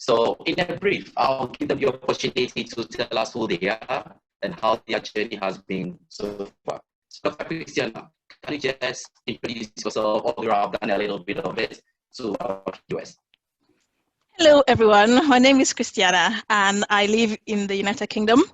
So in a brief, I'll give them the opportunity to tell us who they are and how their journey has been so far. So Dr. Christiana, can you just introduce yourself, although I've done a little bit of it, to our viewers? Hello, everyone. My name is Christiana, and I live in the United Kingdom.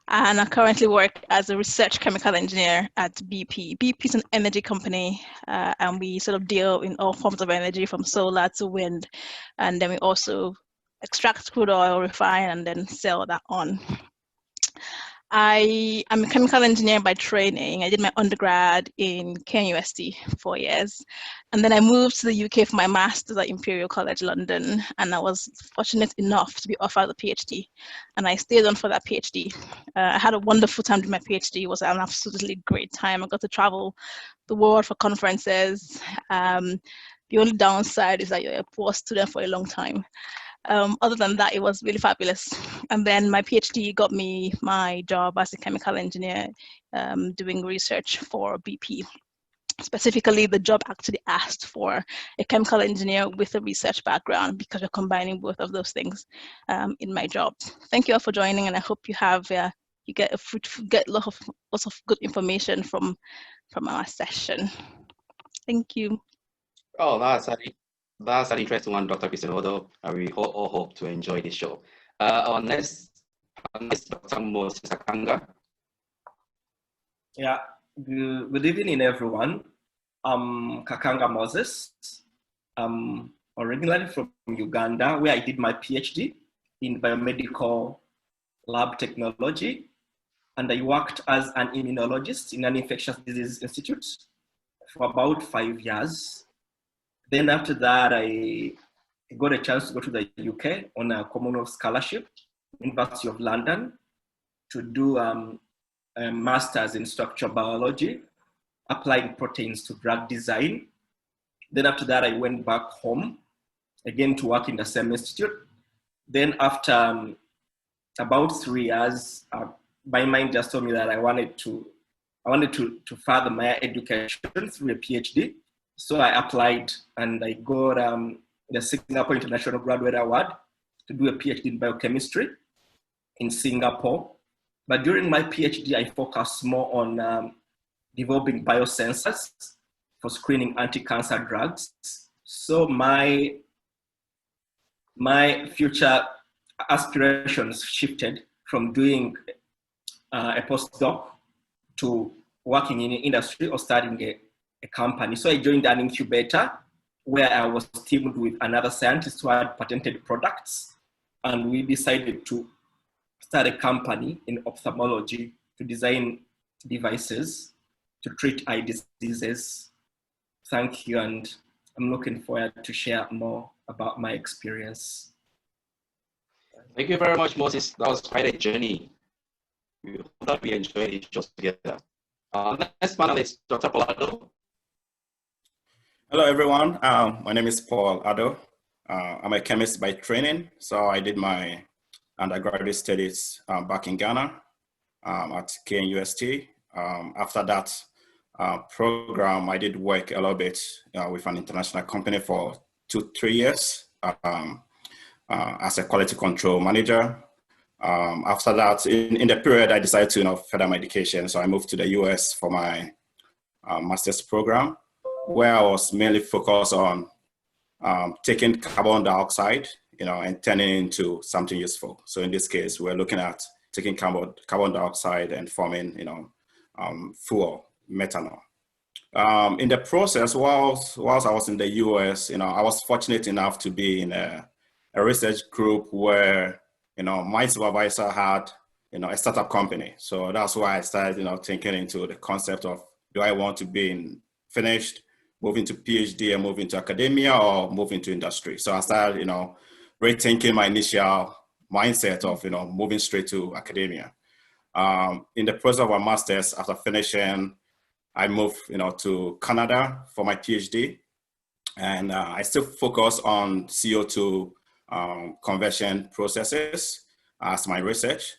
And I currently work as a research chemical engineer at BP. BP is an energy company, and we sort of deal in all forms of energy, from solar to wind. And then we also extract crude oil, refine, and then sell that on. I am a chemical engineer by training. I did my undergrad in KNUST 4 years. And then I moved to the UK for my master's at Imperial College London. And I was fortunate enough to be offered a PhD. And I stayed on for that PhD. I had a wonderful time doing my PhD. It was an absolutely great time. I got to travel the world for conferences. The only downside is that you're a poor student for a long time. Other than that, it was really fabulous. And then my PhD got me my job as a chemical engineer, doing research for BP. Specifically, the job actually asked for a chemical engineer with a research background, because we're combining both of those things in my job. Thank you all for joining, and I hope you have you get lots of good information from our session. Thank you. Oh, that's an interesting one, Dr. Christian, although we all hope to enjoy this show. Our next is Dr. Moses Akanga. Yeah, good evening, everyone. I'm Kakanga Moses. I'm originally from Uganda, where I did my PhD in biomedical lab technology. And I worked as an immunologist in an infectious disease institute for about 5 years. Then after that, I got a chance to go to the UK on a Commonwealth scholarship, University of London, to do a master's in structural biology, applying proteins to drug design. Then after that, I went back home again to work in the same institute. Then after about 3 years, my mind just told me that I wanted to further my education through a PhD. So I applied and I got the Singapore International Graduate Award to do a PhD in biochemistry in Singapore. But during my PhD, I focused more on developing biosensors for screening anti-cancer drugs. So my future aspirations shifted from doing a postdoc to working in the industry or starting a company. So I joined an incubator where I was teamed with another scientist who had patented products. And we decided to start a company in ophthalmology to design devices to treat eye diseases. Thank you. And I'm looking forward to share more about my experience. Thank you very much, Moses. That was quite a journey. We hope that we enjoyed it just together. Next panelist, Dr. Polado. Hello, everyone. My name is Paul Addo. I'm a chemist by training. So I did my undergraduate studies back in Ghana at KNUST. After that program, I did work a little bit with an international company for 2-3 years as a quality control manager. After that, in the period, I decided to further my education. So I moved to the US for my master's program, where I was mainly focused on taking carbon dioxide, and turning it into something useful. So in this case, we're looking at taking carbon dioxide and forming, fuel, methanol. In the process, whilst I was in the US, I was fortunate enough to be in a research group where, my supervisor had, a startup company. So that's why I started, thinking into the concept of, do I want to be finished, move into PhD and move into academia, or move into industry? So I started, rethinking my initial mindset of, moving straight to academia. In the process of my master's, after finishing, I moved, to Canada for my PhD, and I still focus on CO2 conversion processes as my research.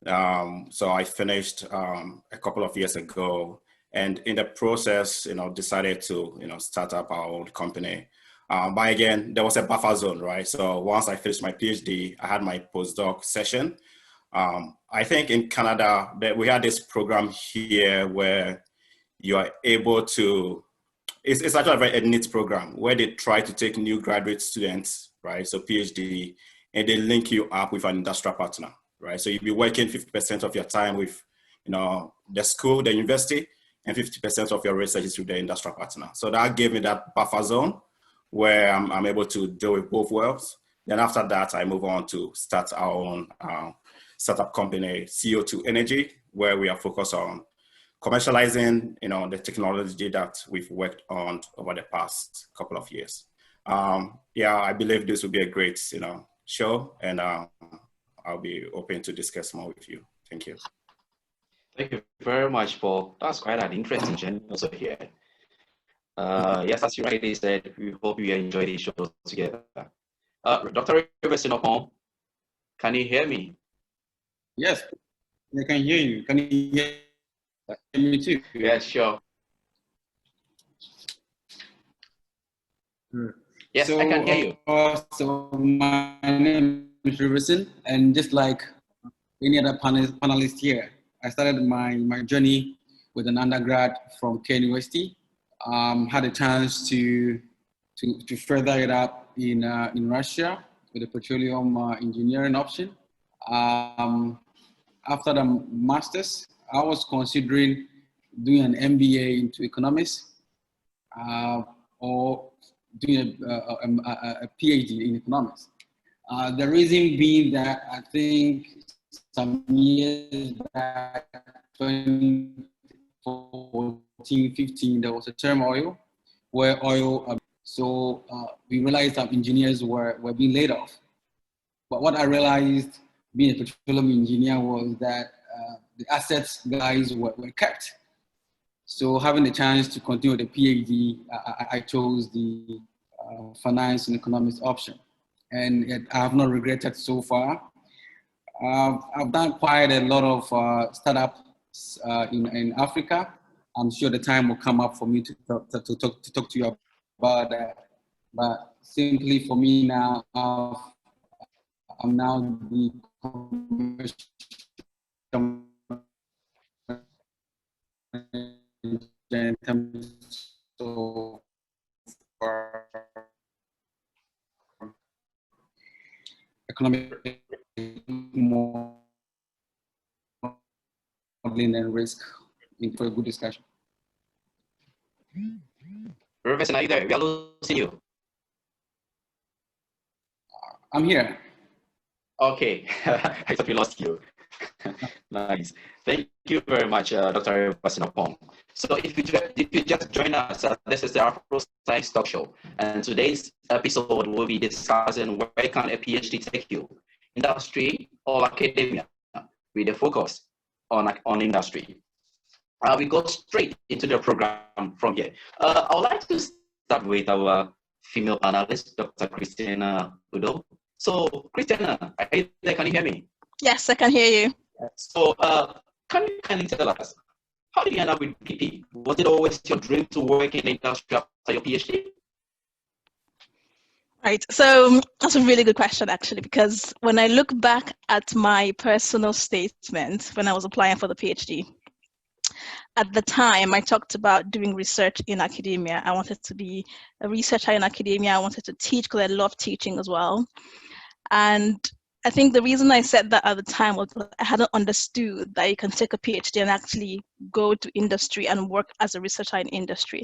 So I finished a couple of years ago, and in the process, decided to, start up our own company. But again, there was a buffer zone, right? So once I finished my PhD, I had my postdoc session. I think in Canada, that we had this program here where you are able to, it's actually a very neat program where they try to take new graduate students, right? So PhD, and they link you up with an industrial partner, right? So you'll be working 50% of your time with, the school, the university, and 50% of your research is with the industrial partner. So that gave me that buffer zone where I'm able to deal with both worlds. Then after that, I move on to start our own startup company, CO2 Energy, where we are focused on commercializing, the technology that we've worked on over the past couple of years. Yeah, I believe this will be a great, show, and I'll be open to discuss more with you. Thank you. Thank you very much, Paul. That's quite an interesting journey also here. Yes, as you rightly said, we hope you enjoy the show together. Dr. Sinopon, can you hear me? Yes, I can hear you. Can you hear me too? Yeah, sure. Yes, so, I can hear you. So my name is Riverson, and just like any other panelist here, I started my journey with an undergrad from Kent University. Had a chance to further it up in Russia with a petroleum engineering option. After the master's, I was considering doing an MBA into economics or doing a PhD in economics. The reason being that I think some years back, 2014, 15, there was a turmoil where oil, we realized that engineers were being laid off. But what I realized being a petroleum engineer was that the assets guys were kept. So having the chance to continue the PhD, I chose the finance and economics option. And I have not regretted so far. I've done quite a lot of startups in Africa. I'm sure the time will come up for me to talk to you about that. But simply for me now, I'm now the economic modeling and risk for a good discussion. Professor, are you there? We are losing you. I'm here. Okay, I thought we lost you. Nice. Thank you very much, Dr. Sinopon. So if you just join us, this is the AfroScience talk show. And today's episode will be discussing where can a PhD take you, industry or academia, with a focus on industry. We go straight into the program from here. I would like to start with our female panelist, Dr. Christina Udo. So, Christina, can you hear me? Yes, I can hear you. So, can you tell us, how did you end up with BP? Was it always your dream to work in the industry after your PhD? Right, so that's a really good question, actually, because when I look back at my personal statement when I was applying for the PhD, at the time I talked about doing research in academia. I wanted to be a researcher in academia. I wanted to teach because I love teaching as well. And I think the reason I said that at the time was I hadn't understood that you can take a PhD and actually go to industry and work as a researcher in industry.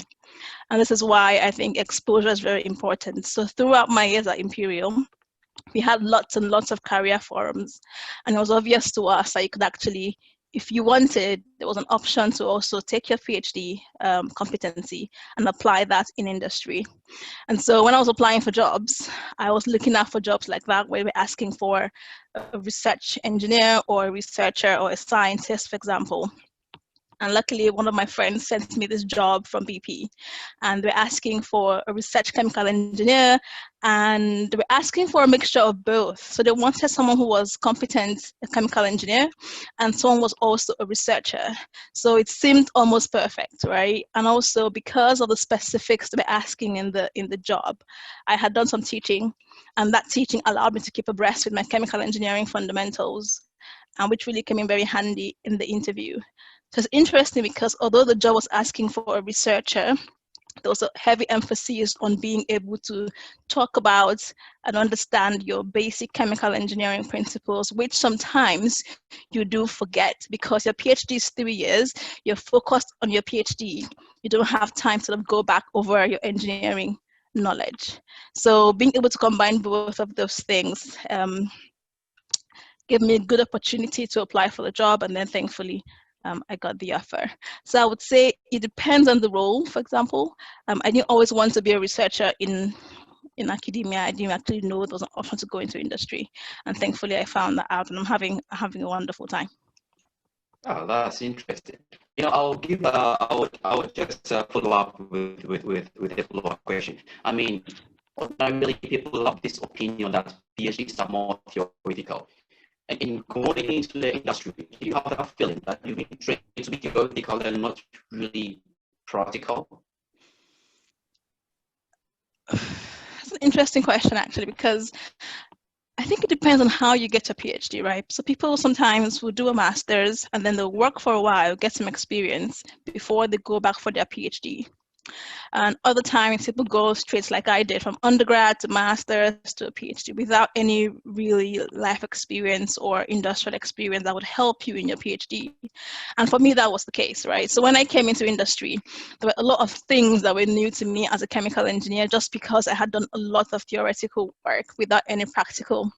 And this is why I think exposure is very important. So throughout my years at Imperial, we had lots and lots of career forums. And it was obvious to us that you could actually, if you wanted, there was an option to also take your PhD competency and apply that in industry. And so when I was applying for jobs, I was looking out for jobs like that, where we're asking for a research engineer or a researcher or a scientist, for example. And luckily, one of my friends sent me this job from BP, and they're asking for a research chemical engineer, and they were asking for a mixture of both. So they wanted someone who was competent, a chemical engineer, and someone was also a researcher. So it seemed almost perfect, right? And also because of the specifics they were asking in the job, I had done some teaching, and that teaching allowed me to keep abreast with my chemical engineering fundamentals, and which really came in very handy in the interview. So it's interesting because although the job was asking for a researcher, there was a heavy emphasis on being able to talk about and understand your basic chemical engineering principles, which sometimes you do forget because your PhD is 3 years, you're focused on your PhD. You don't have time to sort of go back over your engineering knowledge. So being able to combine both of those things gave me a good opportunity to apply for the job, and then thankfully I got the offer. So I would say it depends on the role. For example, I didn't always want to be a researcher in academia. I didn't actually know there was an option to go into industry, and thankfully I found that out, and I'm having a wonderful time. Oh, that's interesting. You know, I'll just follow up with a follow-up question. I mean, ordinarily people have this opinion that PhDs are more theoretical. And in going into the industry, do you have that feeling that you've been trained to be theoretical and not really practical? That's an interesting question, actually, because I think it depends on how you get a PhD, right? So people sometimes will do a master's and then they'll work for a while, get some experience before they go back for their PhD. And other times people go straight like I did, from undergrad to master's to a PhD without any really life experience or industrial experience that would help you in your PhD. And for me, that was the case, right? So when I came into industry, there were a lot of things that were new to me as a chemical engineer just because I had done a lot of theoretical work without any practical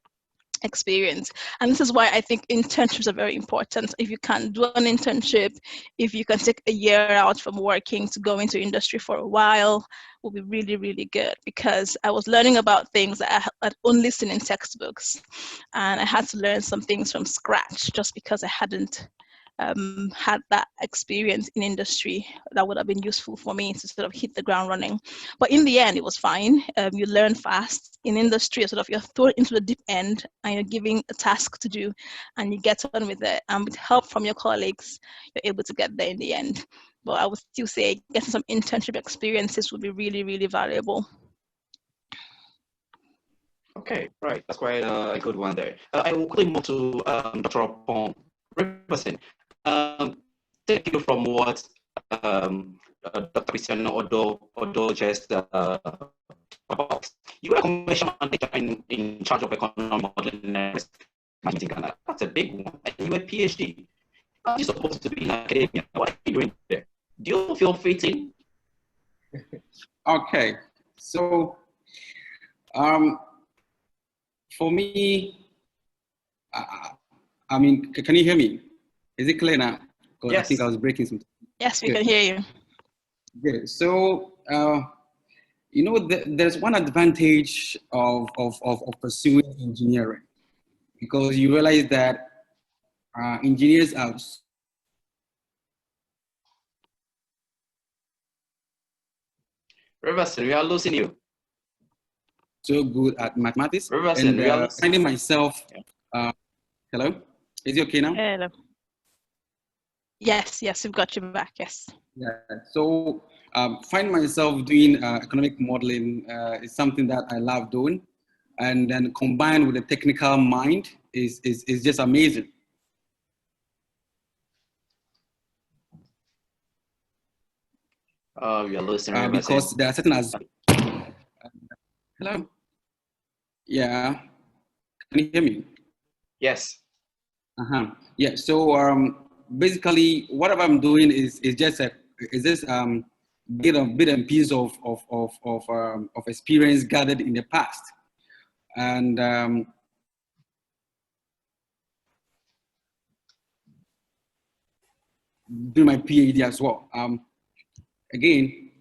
experience. And this is why I think internships are very important. If you can do an internship, if you can take a year out from working to go into industry for a while, will be really, really good, because I was learning about things that I had only seen in textbooks, and I had to learn some things from scratch just because I hadn't had that experience in industry that would have been useful for me to sort of hit the ground running. But in the end, it was fine. You learn fast. In industry, you're thrown into the deep end and you're given a task to do, and you get on with it. And with help from your colleagues, you're able to get there in the end. But I would still say getting some internship experiences would be really, really valuable. Okay, right. That's quite a good one there. I will quickly move to Dr. Riverson. Take you from what Dr. Cristiano Odo just about. You were a commercial manager in charge of economic modeling and management in Ghana. That's a big one. And you were a PhD. How are you supposed to be in academia? What are you doing there? Do you feel fitting? Okay, so for me, I mean, can you hear me? Is it clear now? Because yes. I think I was breaking some. Yes, we can hear you. Good. So, you know, there's one advantage of pursuing engineering, because you realize that engineers are Riverson, we are losing you. so good at mathematics. Riverson, and finding myself, hello? Is it okay now? Hello. Yes, we've got you back, yes. Yeah, so find myself doing economic modeling is something that I love doing, and then combined with the technical mind is just amazing. Oh, you're listening. Because there are certain hello? Yeah, can you hear me? Yes. Yeah, so basically whatever I'm doing is just this bit and piece of experience gathered in the past. And do my PhD as well. Again,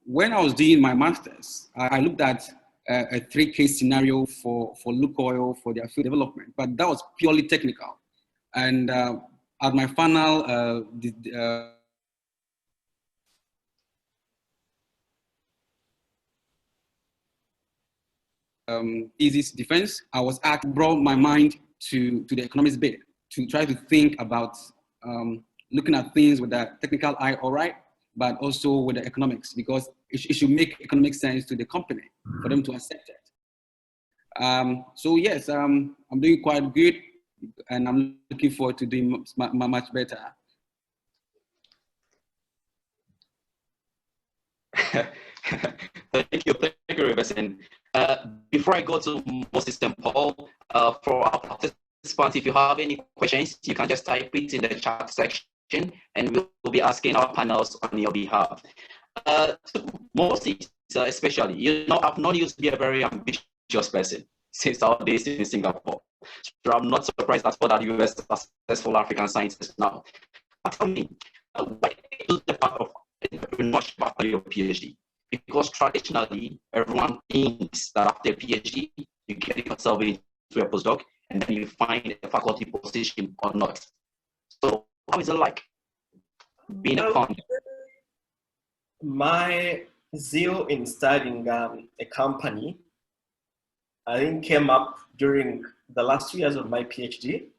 when I was doing my master's, I looked at a 3-case scenario for Lukoil for their field development, but that was purely technical. And at my final thesis defense, I was brought my mind to the economics bit to try to think about looking at things with that technical eye, all right, but also with the economics, because it should make economic sense to the company for them to accept it. So yes, I'm doing quite good, and I'm looking forward to doing much better. Thank you, Reverend. Before I go to Moses and Paul, for our participants, if you have any questions, you can just type it in the chat section, and we'll be asking our panels on your behalf. Moses, especially, you know, I've known you to be a very ambitious person since our days in Singapore. So I'm not surprised at all that you are a successful African scientist now. But tell me, why is the part of entrepreneurship after your PhD? Because traditionally, everyone thinks that after a PhD, you get yourself into a postdoc and then you find a faculty position or not. So how is it like being a founder? My zeal in starting a company, I think, came up during the last 2 years of my PhD,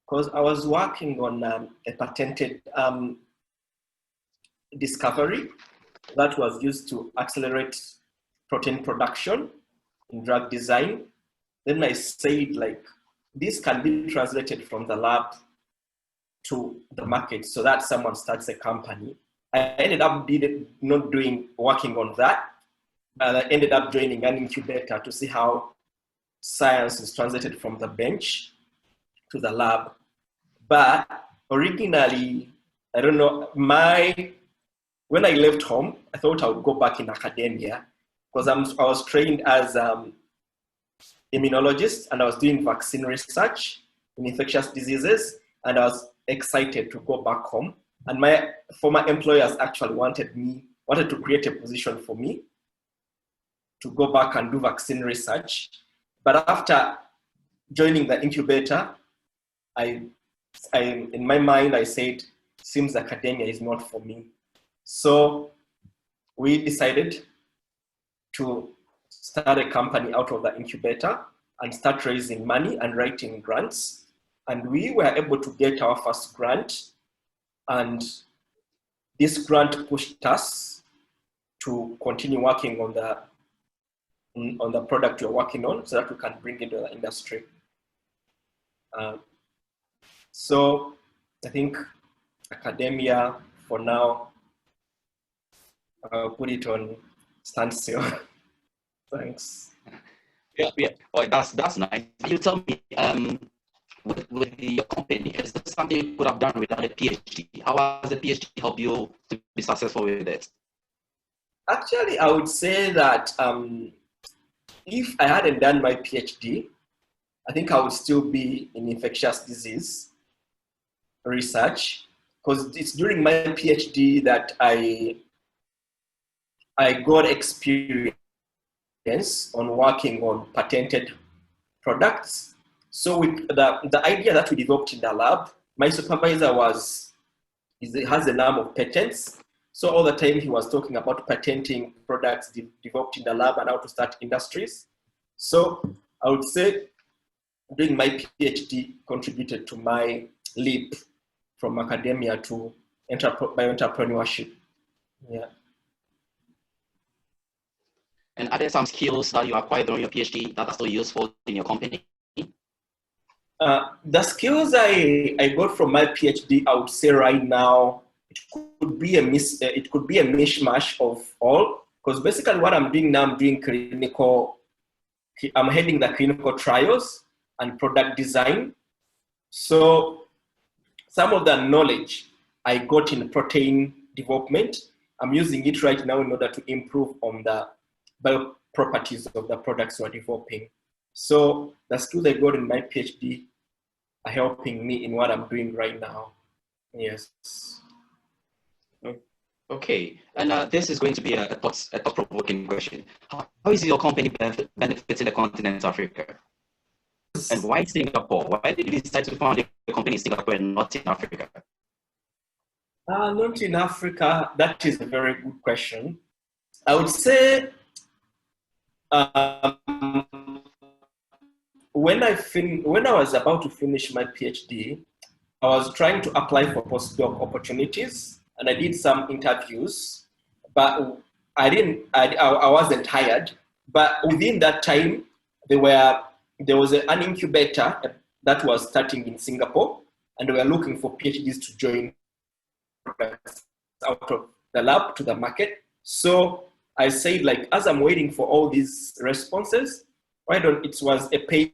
because I was working on a patented discovery that was used to accelerate protein production in drug design. Then I said, like, this can be translated from the lab to the market so that someone starts a company. I ended up working on that, and I ended up joining an incubator to see how science is translated from the bench to the lab. But originally, I don't know, when I left home, I thought I would go back in academia, because I was trained as immunologist, and I was doing vaccine research in infectious diseases, and I was excited to go back home. And my former employers actually wanted to create a position for me to go back and do vaccine research. But after joining the incubator, in my mind, I said, seems academia is not for me. So we decided to start a company out of the incubator and start raising money and writing grants. And we were able to get our first grant. And this grant pushed us to continue working on the product we're working on so that we can bring it into the industry. So I think academia, for now, I'll put it on standstill. Thanks. Yeah. Oh, that's nice. You tell me, with your company, is this something you could have done without a PhD? How has the PhD helped you to be successful with it? Actually, I would say that if I hadn't done my PhD, I think I would still be in infectious disease research, because it's during my PhD that I got experience on working on patented products. So with the idea that we developed in the lab, my supervisor has a number of patents. So all the time he was talking about patenting products developed in the lab and how to start industries. So I would say doing my PhD contributed to my leap from academia to bioentrepreneurship. Yeah. And are there some skills that you acquired during your PhD that are still useful in your company? The skills I got from my PhD, I would say right now, it could be a mishmash of all, because basically what I'm doing now, I'm heading the clinical trials and product design. So some of the knowledge I got in protein development, I'm using it right now in order to improve on the bio properties of the products we're developing. So the skills I got in my PhD are helping me in what I'm doing right now. Yes. Okay, and this is going to be a thought-provoking question. How is your company benefiting the continent of Africa? Yes. And why Singapore? Why did you decide to found a company in Singapore and not in Africa? Not in Africa. That is a very good question. I would say when I was about to finish my PhD, I was trying to apply for postdoc opportunities, and I did some interviews, but I wasn't hired. But within that time, there was an incubator that was starting in Singapore, and they were looking for PhDs to join out of the lab to the market. So I said, like, as I'm waiting for all these responses, it was a paid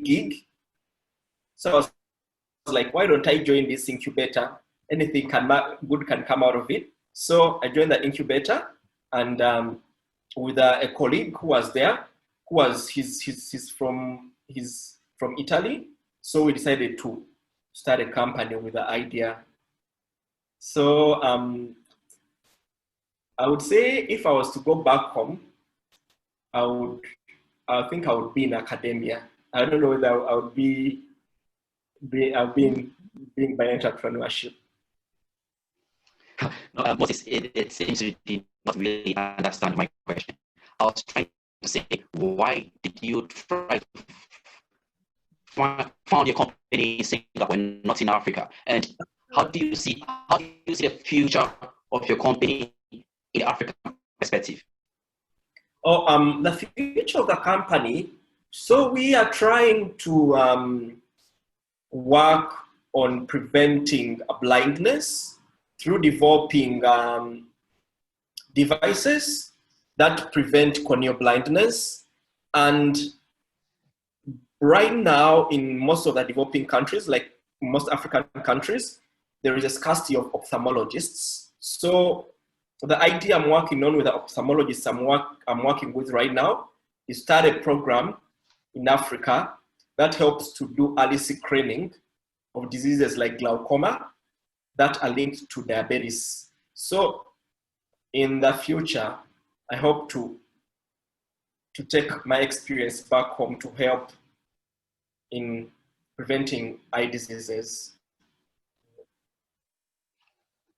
gig. So I was like, why don't I join this incubator? Anything good can come out of it. So I joined the incubator, and with a colleague who was there, he's from Italy. So we decided to start a company with the idea. So I would say if I was to go back home, I think I would be in academia. I don't know whether I would be by entrepreneurship. No, Moses, it seems you did not really understand my question. I was trying to say, why did you try to found your company in Singapore and not in Africa? And how do you see the future of your company in African perspective? The future of the company. So we are trying to work on preventing blindness through developing devices that prevent corneal blindness. And right now, in most of the developing countries, like most African countries, there is a scarcity of ophthalmologists. So the idea I'm working on with the ophthalmologists I'm working with right now is start a program in Africa that helps to do early screening of diseases like glaucoma that are linked to diabetes. So in the future, I hope to take my experience back home to help in preventing eye diseases.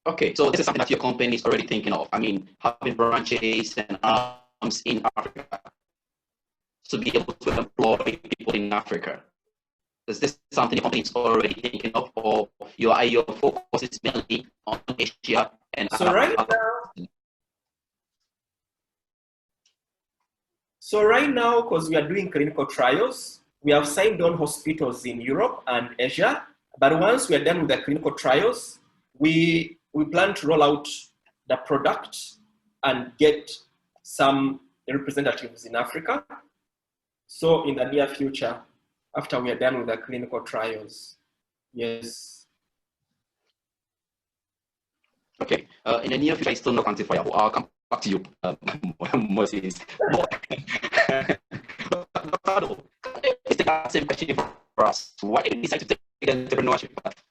Okay, so this is something that your company is already thinking of. I mean, having branches and arms in Africa to be able to employ people in Africa. Is this something your company is already thinking of, or your focus is mainly on Asia and So right now, because we are doing clinical trials, we have signed on hospitals in Europe and Asia. But once we are done with the clinical trials, we plan to roll out the product and get some representatives in Africa. So in the near future, after we are done with the clinical trials, yes. Okay, in the near future, it's still not quantifiable. I'll come back to you, Moses. Dr. Is the same question for us? Why did you decide to take the entrepreneurship path?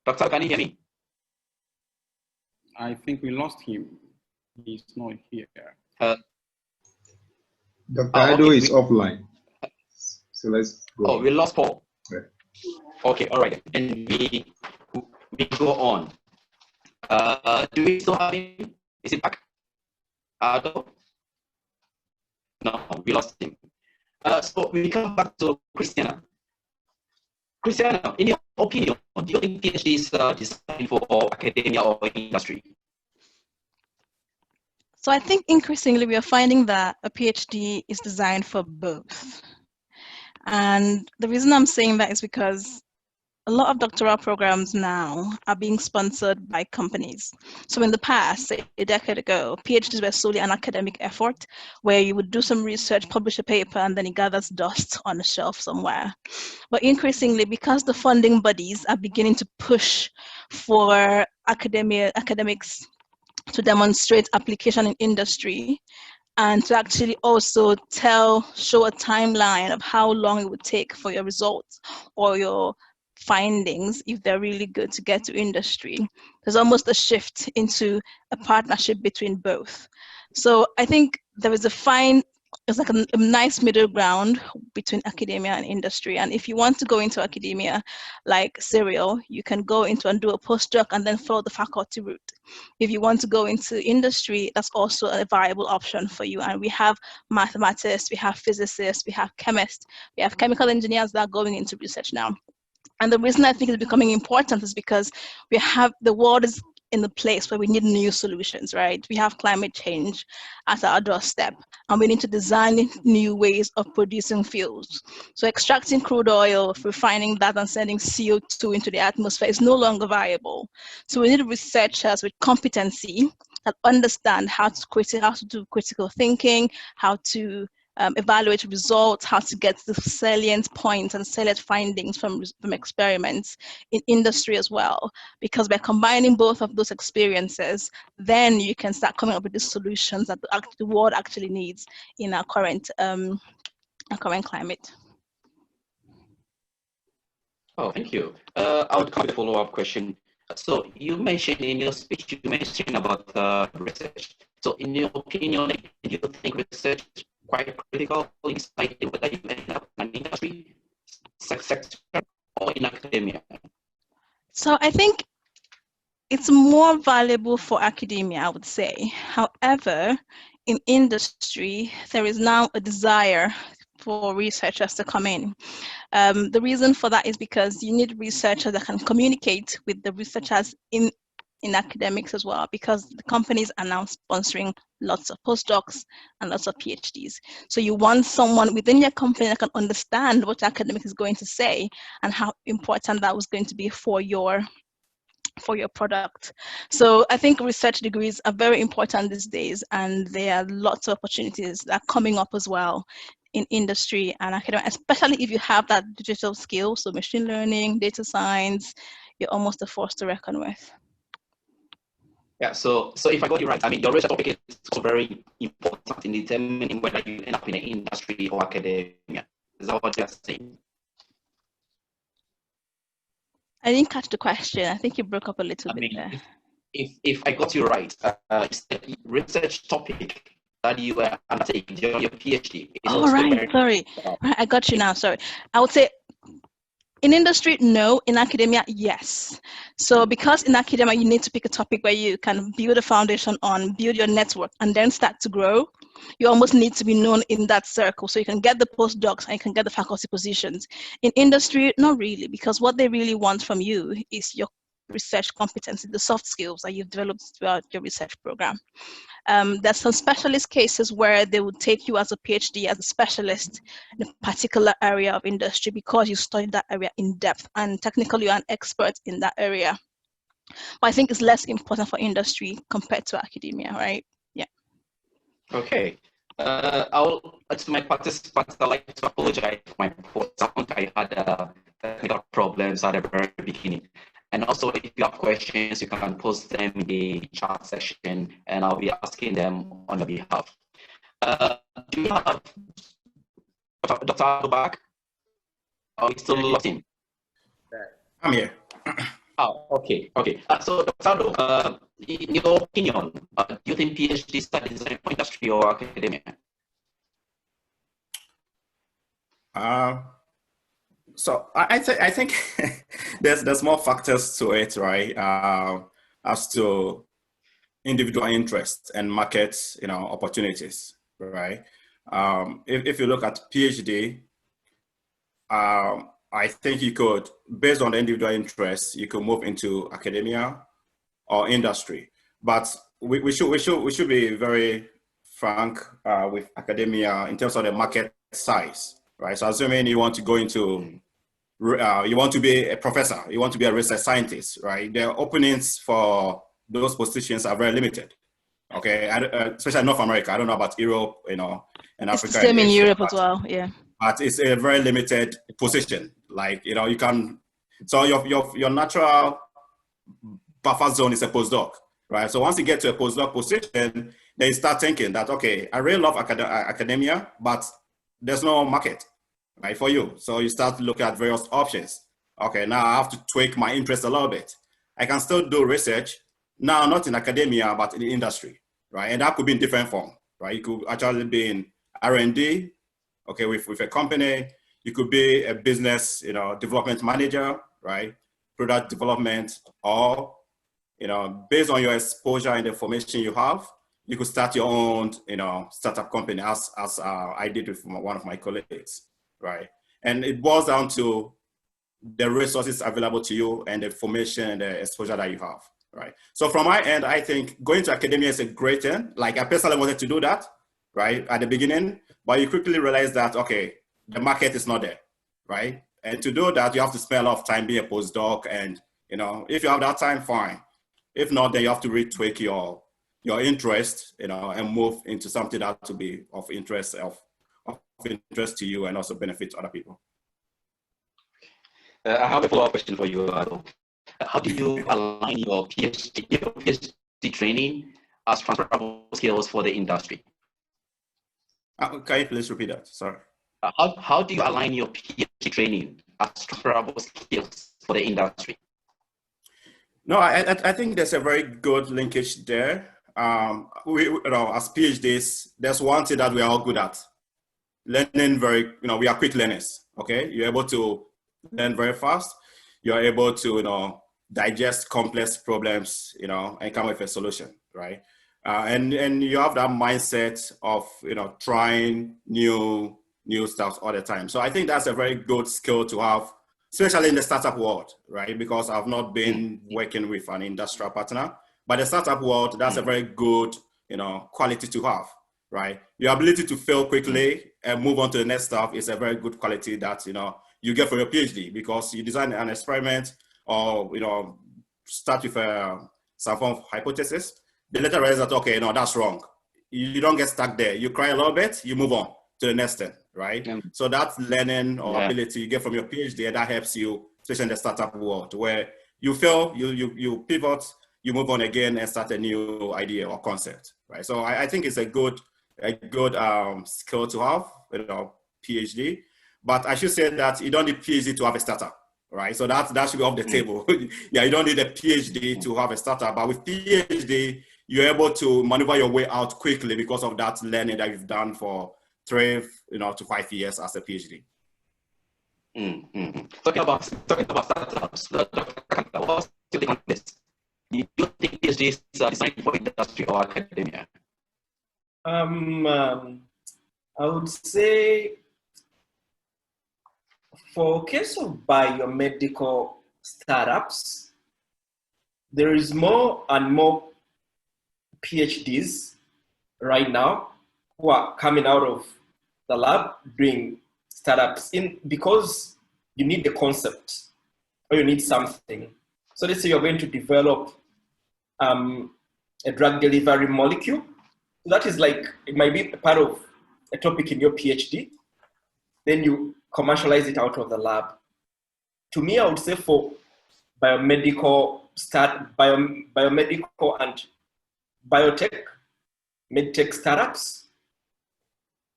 Doctor, can you hear me? I think we lost him. He's not here. Dr. Ado is offline. So let's go. Oh, we lost Paul. Yeah. Okay, all right. And we go on. Do we still have him? Is he back? Ado? No, we lost him. So we come back to Christiana. Christiana, in your opinion, do you think PhD is designed for academia or industry? So I think increasingly we are finding that a PhD is designed for both. And the reason I'm saying that is because a lot of doctoral programs now are being sponsored by companies. So in the past, say a decade ago, PhDs were solely an academic effort where you would do some research, publish a paper, and then it gathers dust on a shelf somewhere. But increasingly, because the funding bodies are beginning to push for academics to demonstrate application in industry, and to actually also show a timeline of how long it would take for your results or your findings, if they're really good, to get to industry. There's almost a shift into a partnership between both. So I think there is it's like a nice middle ground between academia and industry. And if you want to go into academia, like Serial, you can go into and do a postdoc and then follow the faculty route. If you want to go into industry, that's also a viable option for you. And we have mathematists, we have physicists, we have chemists, we have chemical engineers that are going into research now. And the reason I think it's becoming important is because the world is in the place where we need new solutions, right? We have climate change at our doorstep, and we need to design new ways of producing fuels. So extracting crude oil, refining that and sending CO2 into the atmosphere is no longer viable. So we need researchers with competency that understand how to do critical thinking, how to evaluate results, how to get the salient points and salient findings from experiments in industry as well. Because by combining both of those experiences, then you can start coming up with the solutions that the world actually needs in our current climate. Oh, thank you. I would come with a follow-up question. So you mentioned in your speech, you mentioned about research. So in your opinion, do you think research is quite critical in deciding whether you end up in an industry sector or in academia? So I think it's more valuable for academia, I would say. However, in industry, there is now a desire for researchers to come in. The reason for that is because you need researchers that can communicate with the researchers in academics as well, because the companies are now sponsoring lots of postdocs and lots of PhDs. So you want someone within your company that can understand what academic is going to say and how important that was going to be for your product. So I think research degrees are very important these days, and there are lots of opportunities that are coming up as well in industry and academia, especially if you have that digital skill. So machine learning, data science, you're almost a force to reckon with. Yeah, so if I got you right, I mean, your research topic is also very important in determining whether you end up in an industry or academia. Is that what you're saying? I didn't catch the question. I think you broke up a little bit there. If I got you right, it's the research topic that you were undertaking during your PhD. Oh, right, sorry. Right, I got you now, sorry. I would say in industry, no. In academia, yes. So because in academia, you need to pick a topic where you can build a foundation on, build your network, and then start to grow. You almost need to be known in that circle so you can get the postdocs and you can get the faculty positions. In industry, not really, because what they really want from you is your research competency, the soft skills that you've developed throughout your research program. There's some specialist cases where they would take you as a PhD, as a specialist in a particular area of industry because you studied that area in depth and technically you're an expert in that area. But I think it's less important for industry compared to academia, right? Yeah. Okay. To my participants, I'd like to apologize for my poor sound. I had technical problems at the very beginning. And also, if you have questions, you can post them in the chat section, and I'll be asking them on your behalf. Do you have Dr. Aldo back? Are we still locked in? I'm here. Oh, okay. So, Dr. Aldo, in your opinion, do you think PhD studies are for industry or academia? So I think there's more factors to it, right? As to individual interests and market, opportunities, right? If you look at PhD, I think you could, based on the individual interests, you could move into academia or industry. But we should be very frank with academia in terms of the market size, right? So assuming you want to go into you want to be a professor, you want to be a research scientist, right? The openings for those positions are very limited. Okay, especially North America. I don't know about Europe, and Africa. It's the same in Europe as well, yeah. But it's a very limited position. Like you can. So your natural buffer zone is a postdoc, right? So once you get to a postdoc position, then you start thinking that, okay, I really love academia, but there's no market, right, for you. So you start to look at various options. okay, now I have to tweak my interest a little bit. I can still do research, now not in academia, but in the industry, right? And that could be in different form, right? You could actually be in R&D, okay, with a company. You could be a business, development manager, right? Product development, or, based on your exposure and the information you have, you could start your own, startup company as I did with one of my colleagues, right? And it boils down to the resources available to you and the information and the exposure that you have, right? So from my end, I think going to academia is a great thing. Like I personally wanted to do that, right, at the beginning, but you quickly realize that, okay, the market is not there, right? And to do that, you have to spend a lot of time being a postdoc, and if you have that time, fine. If not, then you have to retweak your interest, and move into something that to be of interest to you and also benefit other people. I have a follow-up question for you, Ado. How do you align your PhD training as transferable skills for the industry? Can you please repeat that? Sorry. How do you align your PhD training as transferable skills for the industry? No, I think there's a very good linkage there. We, as PhDs, there's one thing that we are all good at. Learning we are quick learners, okay? You're able to learn very fast. You're able to, digest complex problems, and come up with a solution, right? And you have that mindset of, trying new stuff all the time. So I think that's a very good skill to have, especially in the startup world, right? Because I've not been working with an industrial partner, but the startup world, that's a very good, quality to have, right? Your ability to fail quickly and move on to the next stuff is a very good quality that, you get for your PhD, because you design an experiment or, start with some form of hypothesis. They later realize that, okay, no, that's wrong. You don't get stuck there. You cry a little bit, you move on to the next thing, right? Yeah. So that's learning or ability you get from your PhD, and that helps you, especially in the startup world, where you fail, you pivot, you move on again and start a new idea or concept, right? So I think it's a good skill to have, PhD. But I should say that you don't need PhD to have a startup, right? So that should be off the table. Yeah, you don't need a PhD to have a startup, but with PhD, you're able to maneuver your way out quickly because of that learning that you've done for 3 to 5 years as a PhD. Talking about startups, what's your take on this? Do you think PhDs are designed for industry or academia? I would say, for case of biomedical startups, there is more and more PhDs right now who are coming out of the lab doing startups because you need the concept or you need something. So let's say you're going to develop a drug delivery molecule. So that is like, it might be part of a topic in your PhD. Then you commercialize it out of the lab. To me, I would say for biomedical and biotech, medtech startups,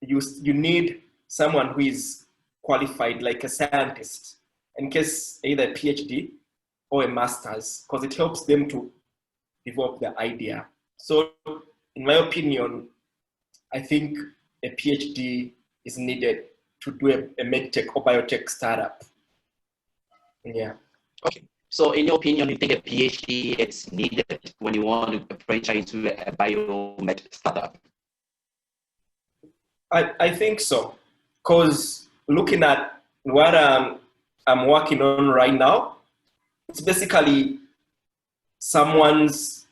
you need someone who is qualified, like a scientist, in case either a PhD or a master's, because it helps them to develop the idea. So in my opinion, I think a PhD is needed to do a medtech or biotech startup. Yeah. Okay. So in your opinion, you think a PhD is needed when you want to venture into a biomed startup? I think so. Because looking at what I'm working on right now, it's basically someone's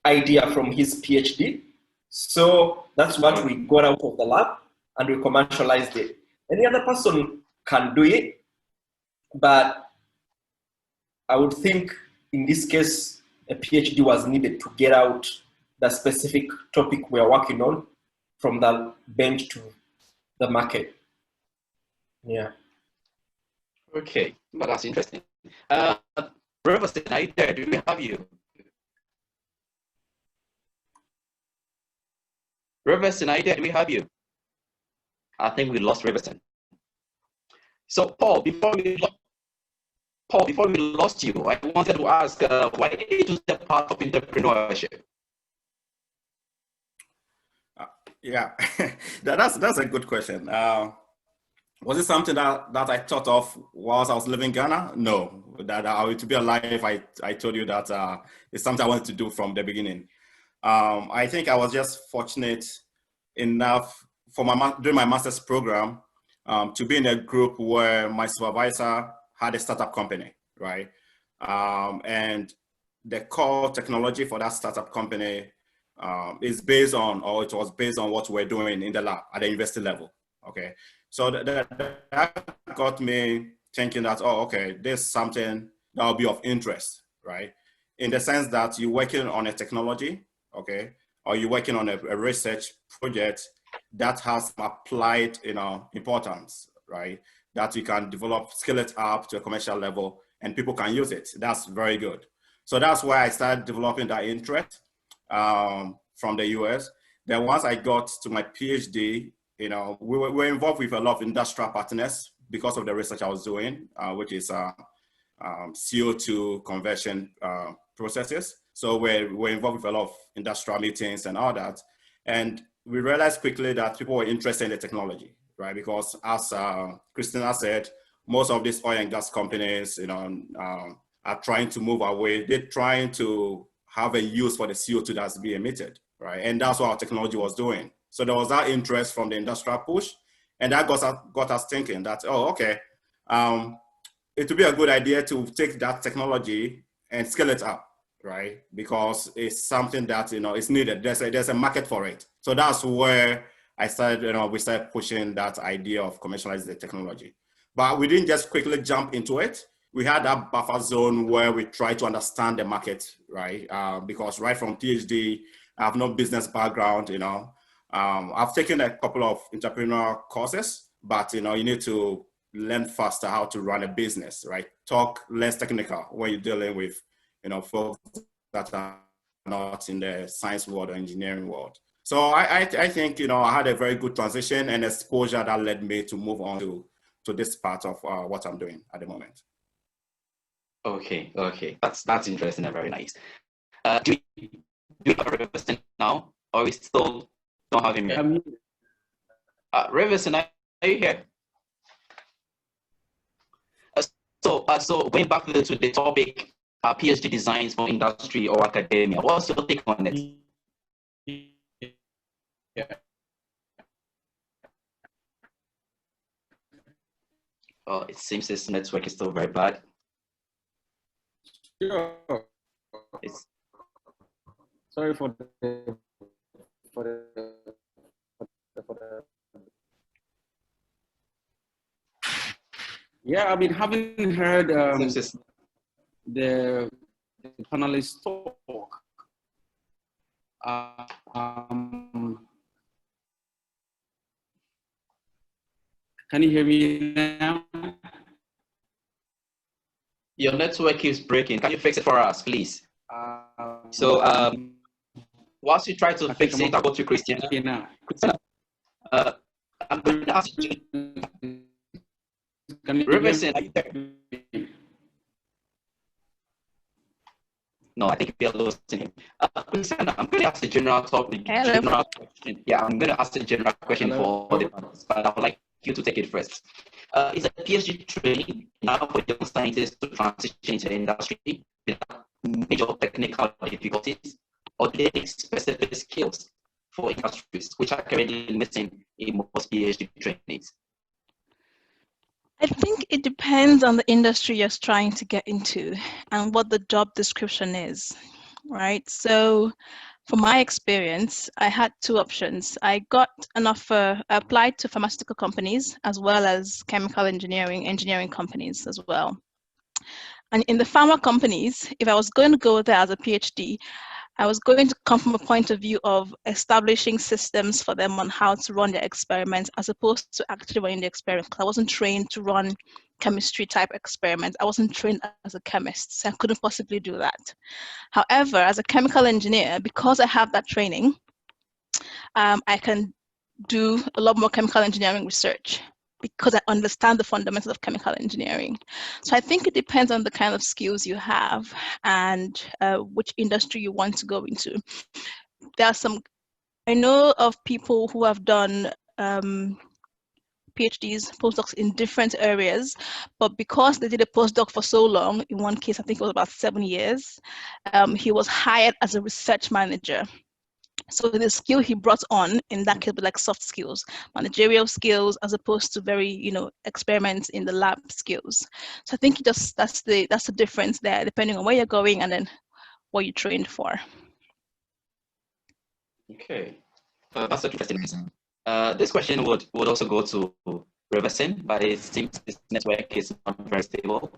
idea from his PhD. So that's what we got out of the lab and we commercialized it. Any other person can do it, but I would think in this case, a PhD was needed to get out the specific topic we are working on from the bench to the market. Yeah. Okay, well, that's interesting. Professor, are you there? Do we have you? Riverson, are you there? Do we have you? I think we lost Riverson. So Paul, before we Paul, before we lost you, I wanted to ask, why did you choose the path of entrepreneurship? Yeah, that's a good question. Was it something that I thought of whilst I was living in Ghana? No, to be alive, I told you that it's something I wanted to do from the beginning. I think I was just fortunate enough for during my master's program to be in a group where my supervisor had a startup company, right? And the core technology for that startup company is based on, or it was based on what we're doing in the lab at the university level, okay? So that got me thinking that, oh, okay, there's something that will be of interest, right? In the sense that you're working on a technology, okay, or you're working on a research project that has applied, importance, right? That you can develop, scale it up to a commercial level, and people can use it. That's very good. So that's why I started developing that interest from the US. Then once I got to my PhD, we were involved with a lot of industrial partners because of the research I was doing, which is CO2 conversion processes. So we're involved with a lot of industrial meetings and all that. And we realized quickly that people were interested in the technology, right? Because as Christina said, most of these oil and gas companies, are trying to move away. They're trying to have a use for the CO2 that's being emitted, right? And that's what our technology was doing. So there was that interest from the industrial push, and that got us thinking that, oh, okay, it would be a good idea to take that technology and scale it up, right? Because it's something that, is needed. There's a market for it. So that's where I started, we started pushing that idea of commercializing the technology. But we didn't just quickly jump into it. We had that buffer zone where we try to understand the market, right? Because right from PhD, I have no business background, I've taken a couple of entrepreneurial courses, but, you need to learn faster how to run a business, right? Talk less technical when you're dealing with, folks that are not in the science world or engineering world. So I think, I had a very good transition and exposure that led me to move on to this part of what I'm doing at the moment. Okay, that's interesting and very nice. Do you have Riverson now, or we still don't have him yet? Riverson, are you here? So going back to the topic, PhD designs for industry or academia, what's your take on it? Yeah. Oh, it seems this network is still very bad. Sure. Sorry for the yeah, I mean, having heard the panelists talk, can you hear me now? Your network keeps breaking. Can you fix it for us, please? Whilst you try to fix it, I'll go to Christiana. Christiana, I'm going to ask you. Riverson, are you there? No, I think we are losing him. Christiana, I'm going to ask the general topic. General question. Yeah, I'm going to ask the general question for the panelists, but I would like you to take it first. Is a PhD training now for young scientists to transition into the industry without major technical difficulties, or do they need specific skills for industries which are currently missing in most PhD trainings? I think it depends on the industry you're trying to get into and what the job description is, right? So from my experience, I had two options. I got an offer, I applied to pharmaceutical companies as well as chemical engineering companies as well. And in the pharma companies, if I was going to go there as a PhD, I was going to come from a point of view of establishing systems for them on how to run their experiments as opposed to actually running the experiment. I wasn't trained to run chemistry type experiments. I wasn't trained as a chemist, so I couldn't possibly do that. However, as a chemical engineer, because I have that training, I can do a lot more chemical engineering research. because I understand the fundamentals of chemical engineering. So I think it depends on the kind of skills you have and which industry you want to go into. There are some, I know of people who have done PhDs, postdocs in different areas, but because they did a postdoc for so long, in one case, I think it was about 7 years, he was hired as a research manager. So the skill he brought on in that case, be like soft skills, managerial skills, as opposed to very, experiments in the lab skills. So I think that's the difference there, depending on where you're going and then what you trained for. Okay, that's interesting. This question would also go to Reverson, but it seems this network is not very stable.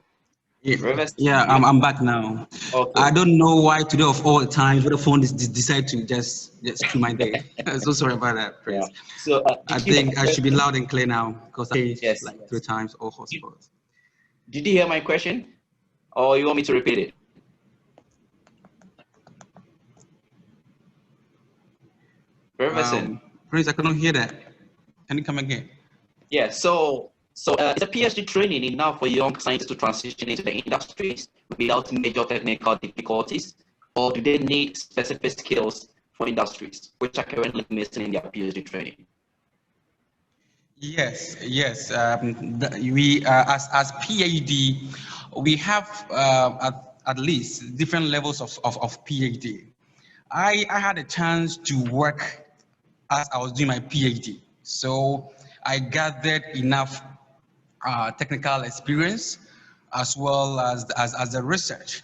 Yeah, I'm back now. Okay. I don't know why today of all the times the phone decide to just screw my day. So sorry about that, Prince. Yeah. So I think I should be loud and clear now because I changed yes, like 3 times all hotspots. Did you hear my question, or you want me to repeat it? Reverson. Prince, I couldn't hear that. Can you come again? Yeah. So is a PhD training enough for young scientists to transition into the industries without major technical difficulties, or do they need specific skills for industries which are currently missing in their PhD training? Yes. We as PhD, we have at least different levels of PhD. I had a chance to work as I was doing my PhD, so I gathered enough technical experience as well as the research.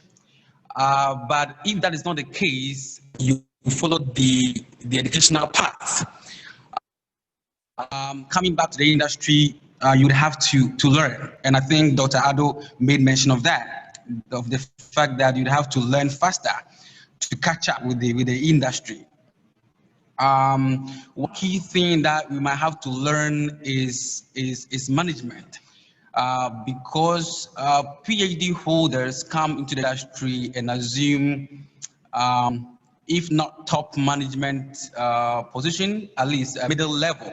But if that is not the case, you follow the educational path. Coming back to the industry, you'd have to learn. And I think Dr. Ado made mention of that, of the fact that you'd have to learn faster to catch up with the industry. One key thing that we might have to learn is management. Because PhD holders come into the industry and assume, if not top management position, at least a middle level,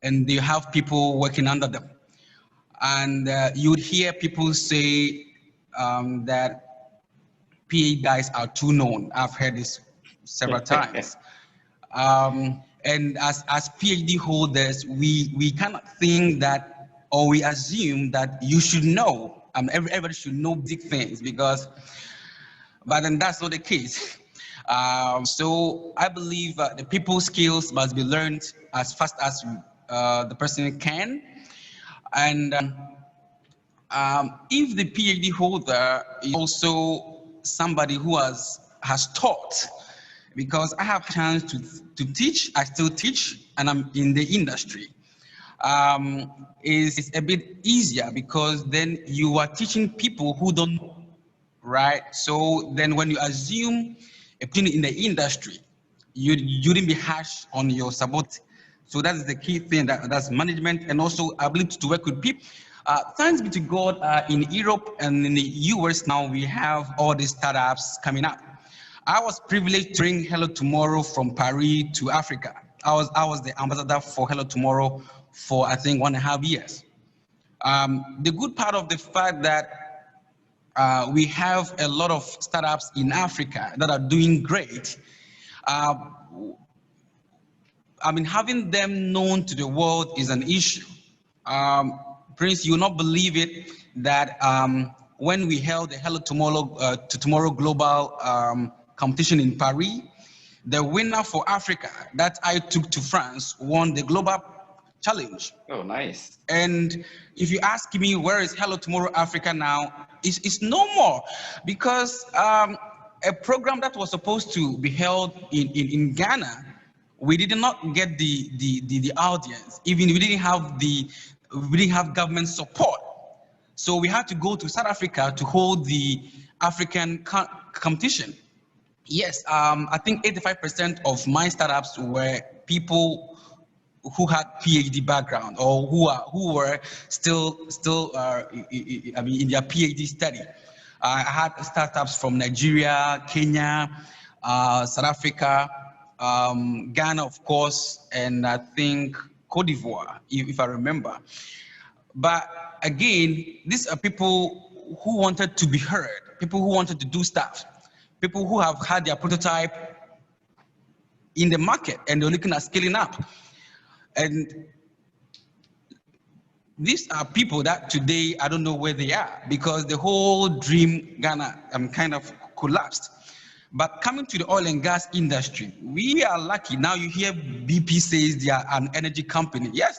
and they have people working under them. And you would hear people say that PhD guys are too known. I've heard this several times. And as PhD holders, we cannot think that, or we assume that you should know, everybody should know big things, but then that's not the case. So I believe the people skills must be learned as fast as the person can. And if the PhD holder is also somebody who has taught, because I have a chance to teach, I still teach, and I'm in the industry, is a bit easier because then you are teaching people who don't know, right? So then when you assume a person in the industry, you wouldn't be harsh on your subordinate. So that's the key thing, that's management and also ability to work with people. Thanks be to God, in Europe and in the US now, we have all these startups coming up. I was privileged to bring Hello Tomorrow from Paris to Africa. I was the ambassador for Hello Tomorrow for, I think, 1.5 years. The good part of the fact that we have a lot of startups in Africa that are doing great. Having them known to the world is an issue. Prince, you will not believe it that when we held the Hello Tomorrow Global competition in Paris, the winner for Africa that I took to France won the global challenge. Oh, nice. And if you ask me where is Hello Tomorrow Africa now, it's no more, because a program that was supposed to be held in Ghana, we did not get the audience. Even we didn't have government support. So we had to go to South Africa to hold the African competition. Yes, I think 85% of my startups were people who had PhD background or who were still in their PhD study. I had startups from Nigeria, Kenya, South Africa, Ghana, of course, and I think Cote d'Ivoire, if I remember. But again, these are people who wanted to be heard, people who wanted to do stuff, people who have had their prototype in the market and they're looking at scaling up. And these are people that today, I don't know where they are because the whole dream Ghana kind of collapsed. But coming to the oil and gas industry, we are lucky. Now you hear BP says they are an energy company. Yes,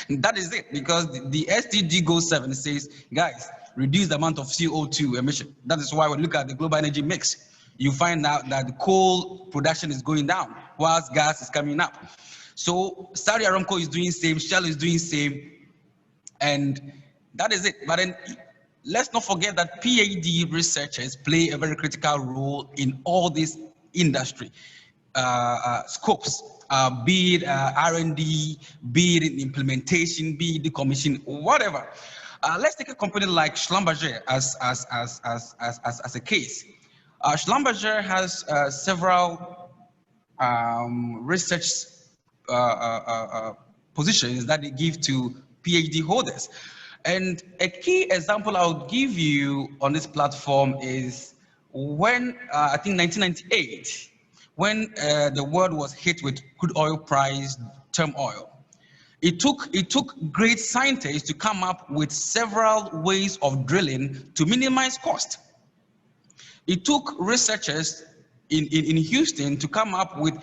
that is it, because the SDG Goal 7 says, guys, reduce the amount of CO2 emission. That is why we look at the global energy mix. You find out that the coal production is going down whilst gas is coming up. So Saudi Aramco is doing same, Shell is doing same, and that is it. But then let's not forget that PhD researchers play a very critical role in all this industry scopes, be it R&D, be it in implementation, be it decommission, whatever. Let's take a company like Schlumberger as a case. Schlumberger has several research positions that they give to PhD holders. And a key example I'll give you on this platform is when, I think 1998, when the world was hit with crude oil price turmoil. It took great scientists to come up with several ways of drilling to minimize cost. It took researchers in Houston to come up with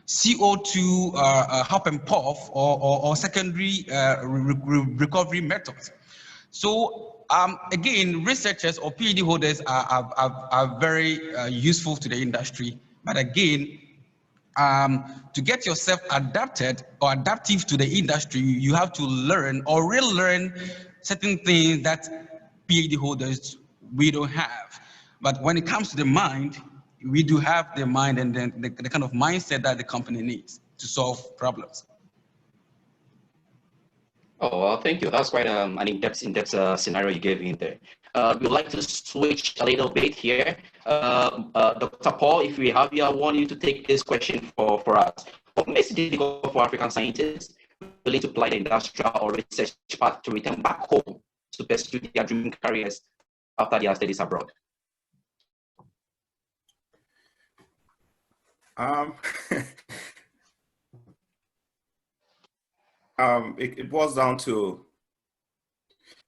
CO2 hop and puff or secondary recovery methods. So again, researchers or PhD holders are very useful to the industry. But again, to get yourself adapted or adaptive to the industry, you have to learn or relearn certain things that PhD holders we don't have. But when it comes to the mind, we do have the mind and then the kind of mindset that the company needs to solve problems. Oh, well, thank you. That's quite an in-depth scenario you gave in there. We'd like to switch a little bit here. Dr. Paul, if we have you, I want you to take this question for us. What makes it difficult for African scientists willing to apply the industrial or research path to return back home to pursue their dream careers after their studies abroad? It boils down to,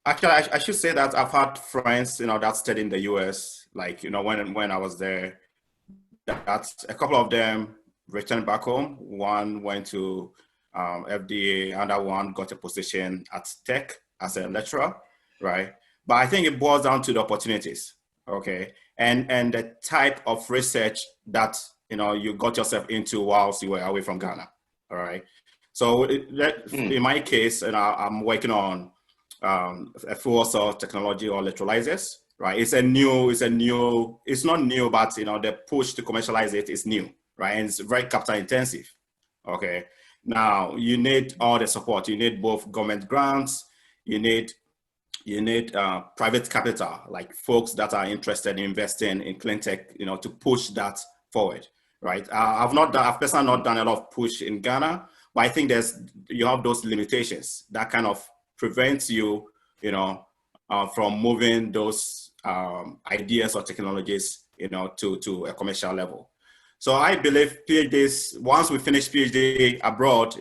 actually, I should say that I've had friends, that studied in the US, like, when I was there, that a couple of them returned back home. One went to FDA, another one got a position at Tech as a lecturer, right? But I think it boils down to the opportunities, okay? And the type of research that, you got yourself into whilst you were away from Ghana, all right? So in my case, I'm working on a fuel cell technology or electrolyzers, right? It's not new, but the push to commercialize it is new, right? And it's very capital intensive, okay? Now you need all the support. You need both government grants, you need private capital, like folks that are interested in investing in clean tech, to push that forward, right? I've personally not done a lot of push in Ghana, but I think you have those limitations that kind of prevents you, from moving those ideas or technologies, to a commercial level. So I believe PhDs, once we finish PhD abroad,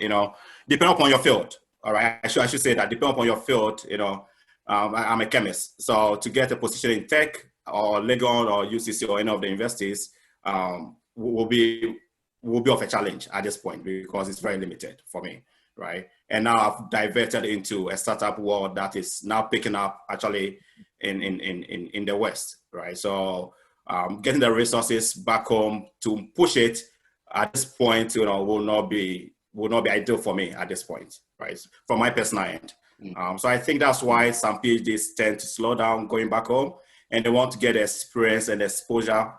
depending upon your field, all right, I should say that depending upon your field, I'm a chemist. So to get a position in Tech or Legon or UCC or any of the universities will be of a challenge at this point because it's very limited for me, right? And now I've diverted into a startup world that is now picking up actually in the West, right? So getting the resources back home to push it at this point, will not be ideal for me at this point, right? From my personal end. So I think that's why some PhDs tend to slow down going back home and they want to get experience and exposure,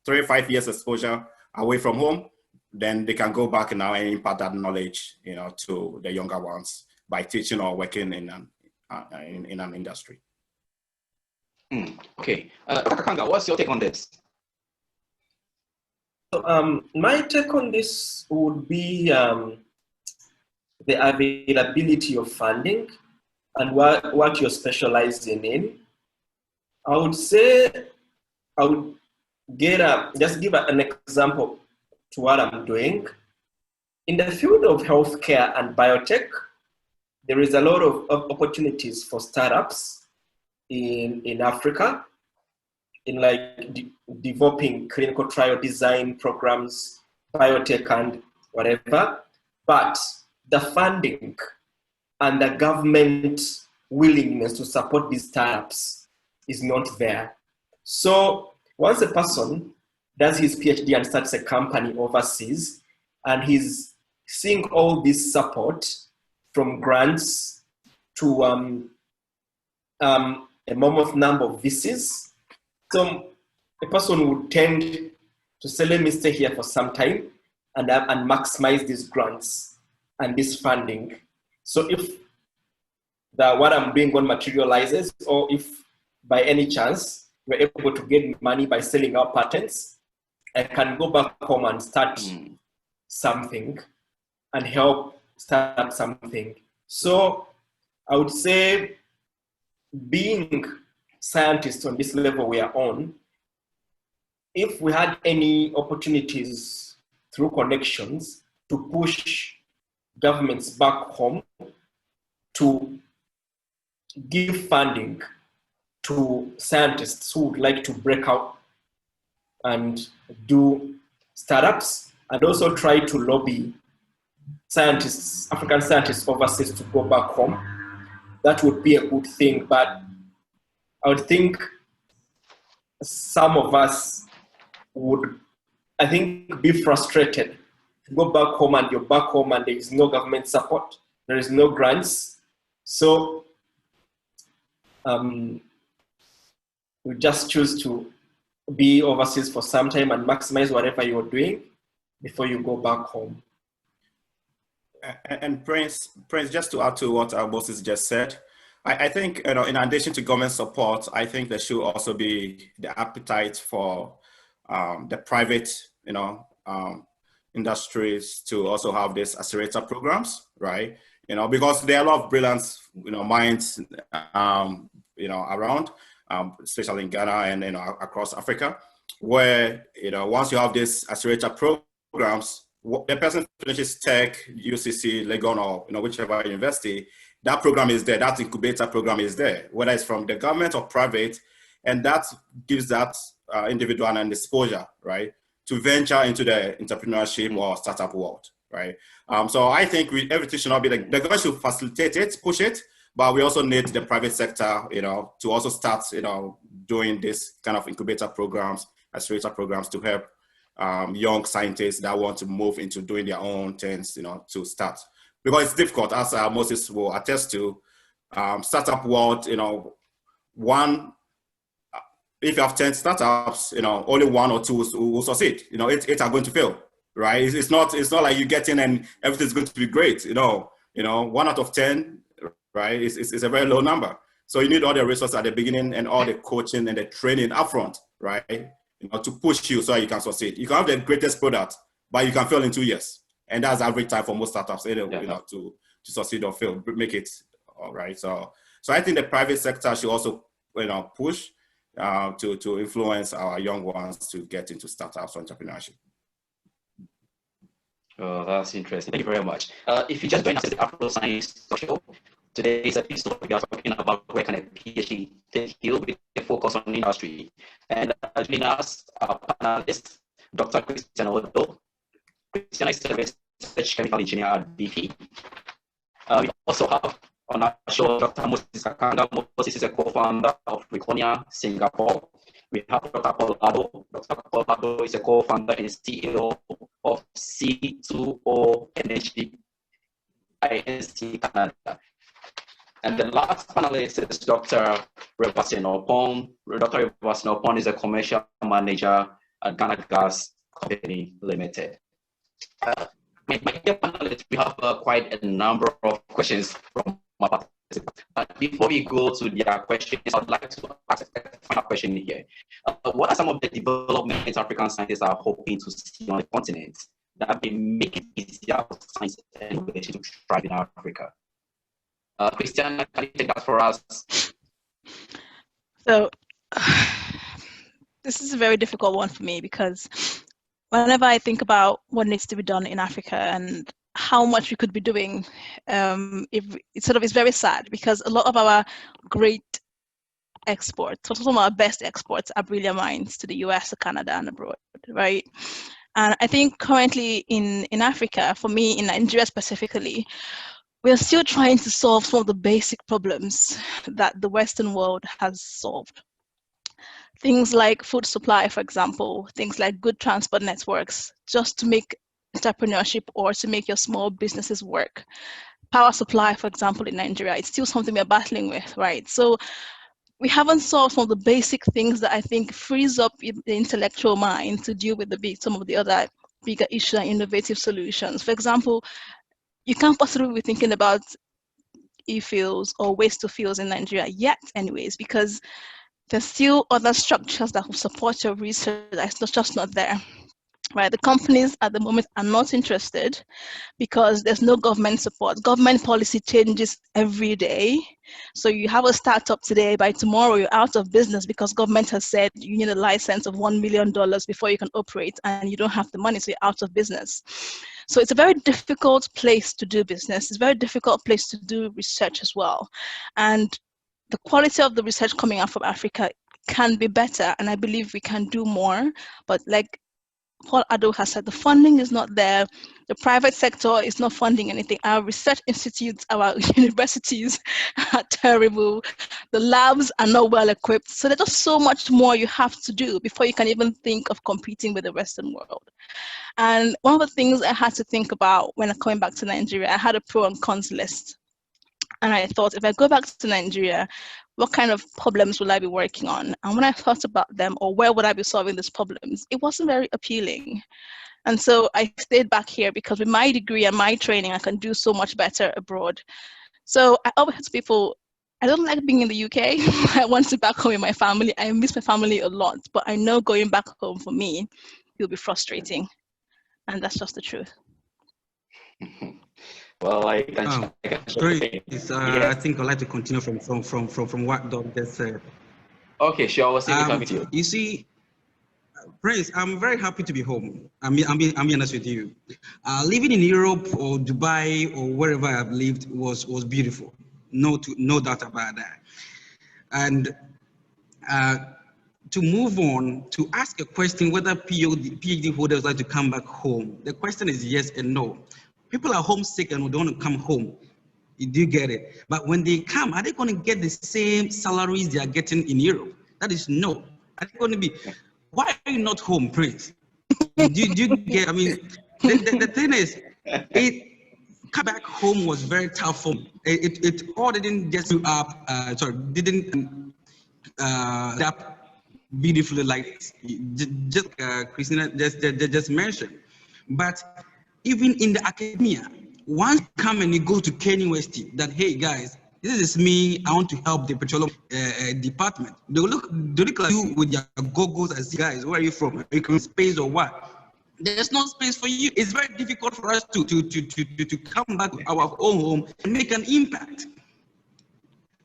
3 or 5 years exposure away from home, then they can go back now and impart that knowledge, to the younger ones by teaching or working in an industry. Okay, Dr. Kanga, what's your take on this? So, my take on this would be the availability of funding and what you're specializing in, I would say I would just give an example to what I'm doing. In the field of healthcare and biotech, there is a lot of opportunities for startups in Africa, in like developing clinical trial design programs, biotech and whatever. But the funding and the government willingness to support these startups is not there. So once a person does his PhD and starts a company overseas, and he's seeing all this support from grants to a mammoth number of VCs, so a person would tend to say, let me stay here for some time and maximize these grants and this funding. So if what I'm doing on materializes, or if by any chance we're able to get money by selling our patents, I can go back home and start something and help start up something. So I would say being scientists on this level we are on, if we had any opportunities through connections to push governments back home to give funding to scientists who would like to break out and do startups, and also try to lobby scientists, African scientists overseas to go back home, that would be a good thing. But I would think some of us would, I think, be frustrated to go back home and you're back home and there is no government support, there is no grants. So we just choose to be overseas for some time and maximize whatever you're doing before you go back home. And Prince, just to add to what Moses just said, I think, in addition to government support, I think there should also be the appetite for the private, industries to also have these accelerator programs, right? Because there are a lot of brilliant, minds, around, especially in Ghana and across Africa, where once you have these accelerator programs, the person finishes tech, UCC, Legon, or whichever university, that program is there, that incubator program is there, whether it's from the government or private, and that gives that individual an exposure, right, to venture into the entrepreneurship or startup world, right? So I think everything should not be like, the government should facilitate it, push it, but we also need the private sector, to also start, doing this kind of incubator programs, accelerator programs to help young scientists that want to move into doing their own things, to start. Because it's difficult, as Moses will attest to, startup world, if you have 10 startups, only 1 or 2 will succeed. 8 are going to fail, right? It's not like you get in and everything's going to be great. 1 out of 10, right? It's a very low number. So you need all the resources at the beginning and all the coaching and the training upfront, right? To push you so you can succeed. You can have the greatest product, but you can fail in 2 years. And that's average time for most startups, to succeed or fail, make it, all right? So I think the private sector should also, push to influence our young ones to get into startups or entrepreneurship. Oh, that's interesting. Thank you very much. If you just joined us at the AfroScience talk show, today's episode we are talking about where can a PhD take you with a focus on industry. And joining us, our panelist, Dr. Christian Odo. Christian is a research chemical engineer at BP. We also have on our show Dr. Moses Kakanga. Moses is a co-founder of Reconia Singapore. We have Dr. Paul Ado. Dr. Paul Ado is a co-founder and CEO of C2O Energy INC Canada. And the last panelist is Dr. Revasin Opon. Dr. Revasin Opon is a commercial manager at Ghana Gas Company Limited. My dear panelists, we have quite a number of questions from my participants. But before we go to their questions, I'd like to ask a final question here. What are some of the developments African scientists are hoping to see on the continent that may make it easier for science and innovation to thrive in Africa? Christiana, can you take that for us? So this is a very difficult one for me because whenever I think about what needs to be done in Africa and how much we could be doing, if it's very sad because a lot of our great exports, some of our best exports are brilliant mines to the US, to Canada, and abroad, right? And I think currently in Africa, for me, in Nigeria specifically, we're still trying to solve some of the basic problems that the Western world has solved. Things like food supply, for example, things like good transport networks, just to make entrepreneurship or to make your small businesses work. Power supply, for example, in Nigeria, it's still something we're battling with, right? So we haven't solved some of the basic things that I think frees up the intellectual mind to deal with some of the other bigger issues and innovative solutions. For example, you can't possibly be thinking about e-fuels or waste to fuels in Nigeria yet anyways, because there's still other structures that will support your research that's just not there, right? The companies at the moment are not interested because there's no government support. Government policy changes every day. So you have a startup today, by tomorrow you're out of business because government has said you need a license of $1 million before you can operate and you don't have the money, so you're out of business. So it's a very difficult place to do business. It's a very difficult place to do research as well. And the quality of the research coming out from Africa can be better, and I believe we can do more. But like Paul Addo has said, the funding is not there. The private sector is not funding anything. Our research institutes, our universities are terrible. The labs are not well equipped. So there's just so much more you have to do before you can even think of competing with the Western world. And one of the things I had to think about when I'm coming back to Nigeria, I had a pro and cons list. And I thought, if I go back to Nigeria, what kind of problems will I be working on? And when I thought about them, or where would I be solving these problems, it wasn't very appealing. And so I stayed back here because with my degree and my training, I can do so much better abroad. So I always tell people, I don't like being in the UK. I want to be back home with my family. I miss my family a lot, but I know going back home for me will be frustrating. And that's just the truth. Well, I can Great. yes. I think I'd like to continue from what Doc just said. Okay, sure. I was coming to you. You see, Prince, I'm very happy to be home. I'm being honest with you. Living in Europe or Dubai or wherever I've lived was beautiful. No doubt about that. And to move on, to ask a question whether PhD holders like to come back home, the question is yes and no. People are homesick and don't want to come home. You do get it. But when they come, are they going to get the same salaries they are getting in Europe? That is no. Are they going to be? Why are you not home, Prince? do you get? I mean, the thing is, come back home was very tough for me. It all didn't just up. Didn't up beautifully like just Christina just mentioned. But even in the academia, once you come and you go to Kenya University, that hey guys, this is me. I want to help the petroleum department. They look at you with your goggles and say, guys, where are you from? Are you from space or what? There's no space for you. It's very difficult for us to come back to our own home and make an impact.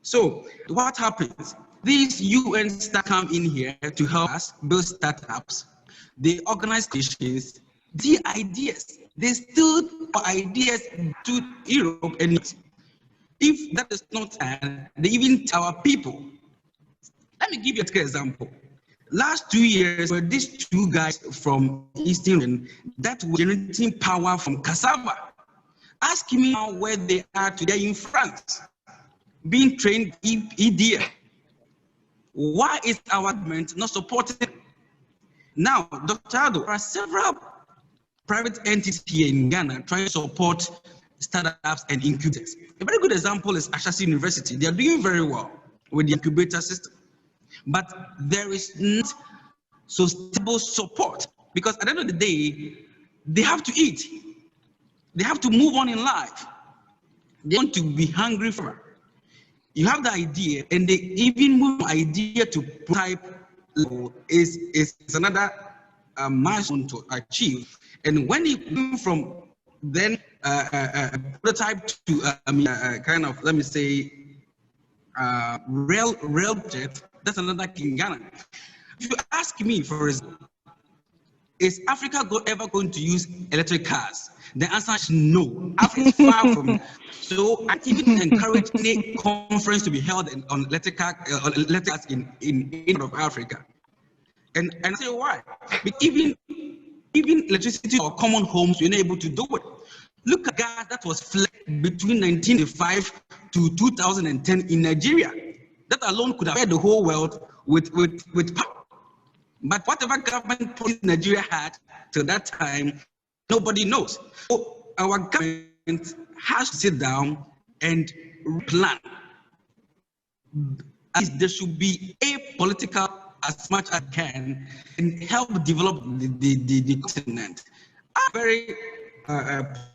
So what happens? These UN staff come in here to help us build startups. They organize conditions. The ideas, they still ideas to Europe, and if that is not done, they even tell our people. Let me give you an example. Last 2 years, were these two guys from Eastern that were generating power from cassava. Ask me now where they are today in France, being trained EDA. Why is our government not supporting? Now, Dr. Addo, there are several private entities here in Ghana trying to support startups and incubators. A very good example is Ashesi University. They are doing very well with the incubator system, but there is not sustainable support because at the end of the day, they have to eat. They have to move on in life. They want to be hungry forever. You have the idea, and they even move from idea to prototype level is another milestone to achieve. And when you move from then prototype to kind of, let me say, rail jet. That's another thing in Ghana. If you ask me, for example, is Africa ever going to use electric cars? The answer is no. Africa is far from. So I even encourage any conference to be held on electric cars in of Africa. And I say why? Because even electricity or common homes, we're not able to do it. Look at gas that was flooded between 1995 to 2010 in Nigeria. That alone could have fed the whole world with power. But whatever government policy Nigeria had till that time, nobody knows. So our government has to sit down and plan. There should be a political as much as can and help develop the continent. I'm very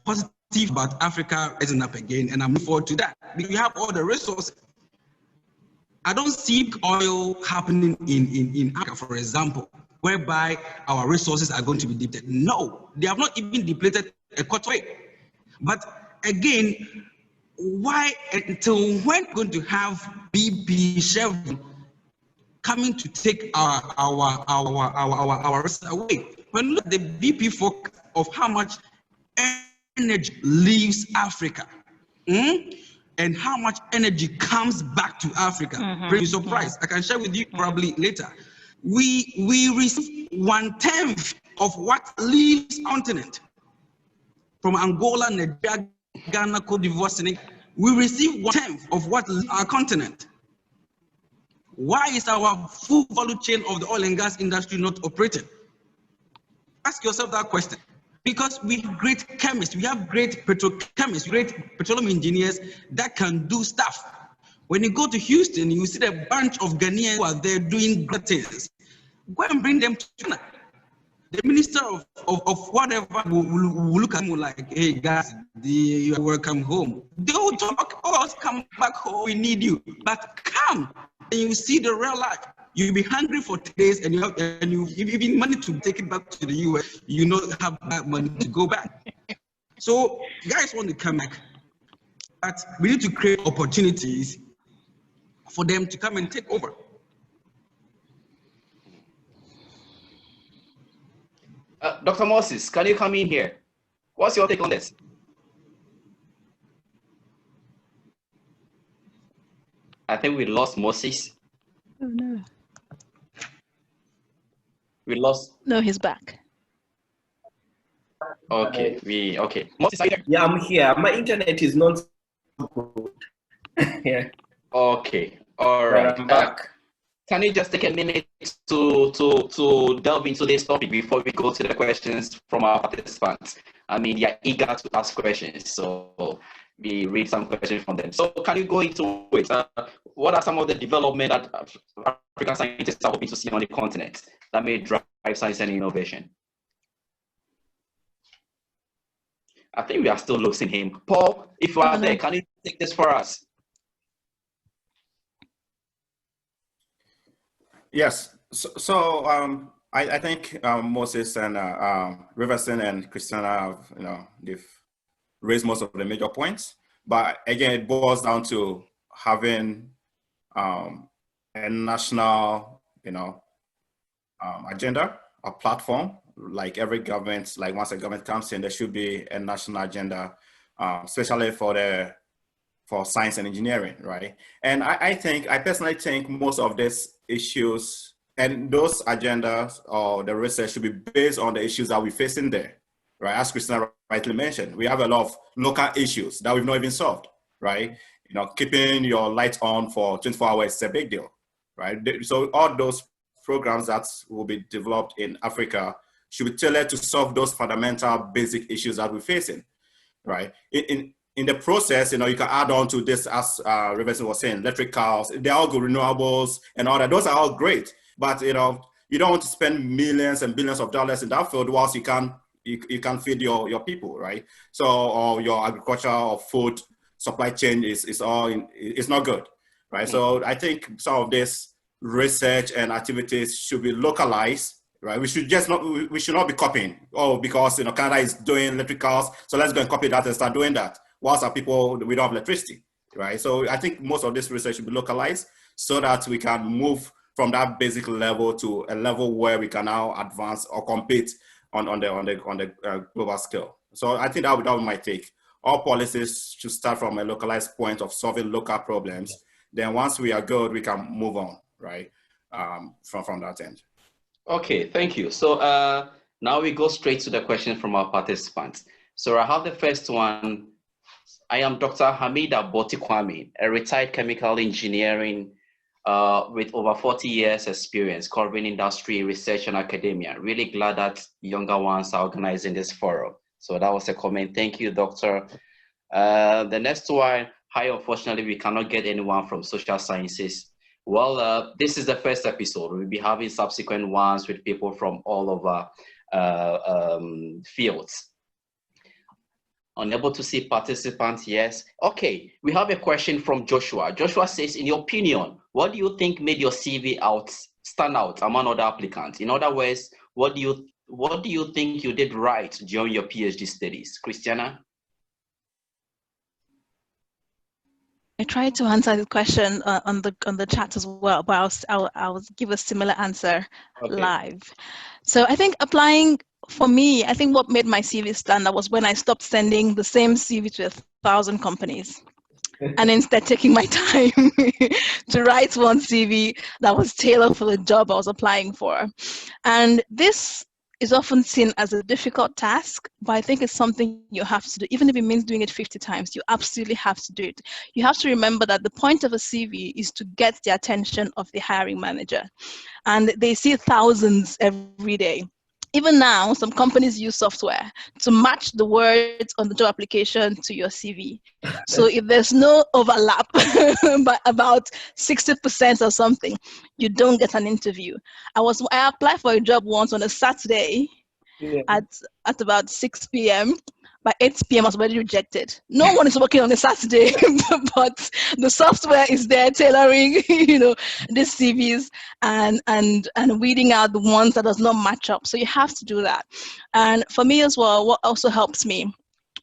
positive about Africa rising up again, and I'm looking forward to that. We have all the resources. I don't see oil happening in Africa, for example, whereby our resources are going to be depleted. No, they have not even depleted a quarter way. But again, why until when going to have BP, Chevron coming to take our resources away? When look at the BP focus of how much energy leaves Africa. And how much energy comes back to Africa. Very surprised. I can share with you probably later. We receive 1/10 of what leaves continent. From Angola, Nigeria, Ghana, Cote d'Ivoire, Senegal, we receive 1/10 of what leaves our continent. Why is our full value chain of the oil and gas industry not operating? Ask yourself that question. Because we have great chemists, we have great petrochemists, great petroleum engineers that can do stuff. When you go to Houston, you see a bunch of Ghanaians who are there doing great things. Go and bring them to China. The minister of whatever will look at them like, hey guys, you are welcome home. They will talk, oh, come back home, we need you. But come and you see the real life. You'll be hungry for 2 days, and you even money to take it back to the US. You don't have that money to go back. So guys want to come back, but we need to create opportunities for them to come and take over. Dr. Moses, can you come in here? What's your take on this? I think we lost Moses. Oh no. We lost. No, he's back. Okay, okay. Moses, are you there? Yeah, I'm here. My internet is not good. Yeah. Okay, all right. I'm back. Can you just take a minute to delve into this topic before we go to the questions from our participants? I mean, they're eager to ask questions, so we read some questions from them. So can you go into it? What are some of the development that African scientists are hoping to see on the continent that may drive science and innovation? I think we are still losing him. Paul, if you are there, can you take this for us? Yes. So I think Moses and Riverson and Christiana have, they've raised most of the major points. But again, it boils down to having a national, agenda, a platform. Like every government, like once a government comes in, there should be a national agenda, especially for science and engineering, right? And I personally think most of these issues and those agendas or the research should be based on the issues that we face in there, right? As Christina rightly mentioned, we have a lot of local issues that we've not even solved, right? Keeping your lights on for 24 hours is a big deal, right? So all those programs that will be developed in Africa should be tailored to solve those fundamental basic issues that we're facing, right? In the process, you can add on to this, as Riverson was saying, electric cars, they're all good, renewables and all that. Those are all great, but you don't want to spend millions and billions of dollars in that field whilst you can feed your people, right? So, or your agriculture or food supply chain is not good, right? So I think some of this research and activities should be localized right? We should not be copying. Oh, because Canada is doing electricals, so let's go and copy that and start doing that. Whilst our people, we don't have electricity, right? So I think most of this research should be localized so that we can move from that basic level to a level where we can now advance or compete on the global scale. So I think that would my take. All policies should start from a localized point of solving local problems. Then once we are good, we can move on, right? From that end. Okay, thank you. So now we go straight to the question from our participants. So I have the first one. I am Dr. Hamida Botikwame, a retired chemical engineering with over 40 years experience covering industry, research, and academia. Really glad that younger ones are organizing this forum. So that was a comment. Thank you, Doctor. The next one, hi, unfortunately, we cannot get anyone from social sciences. Well, this is the first episode. We'll be having subsequent ones with people from all over fields. Unable to see participants, yes. Okay, we have a question from Joshua. Joshua says, in your opinion, what do you think made your CV stand out among other applicants? In other words, what do you think you did right during your PhD studies? Christiana? I tried to answer the question on the chat as well, but I'll give a similar answer live. So I think applying, for me, I think what made my CV stand out was when I stopped sending the same CV to 1,000 companies. And instead taking my time to write one CV that was tailored for the job I was applying for. And this is often seen as a difficult task, but I think it's something you have to do. Even if it means doing it 50 times, you absolutely have to do it. You have to remember that the point of a CV is to get the attention of the hiring manager. And they see thousands every day. Even now, some companies use software to match the words on the job application to your CV. So if there's no overlap by about 60% or something, you don't get an interview. I applied for a job once on a Saturday at about 6 p.m. By 8 p.m. I was already rejected. No one is working on a Saturday, but the software is there tailoring, these CVs and weeding out the ones that does not match up. So you have to do that. And for me as well, what also helps me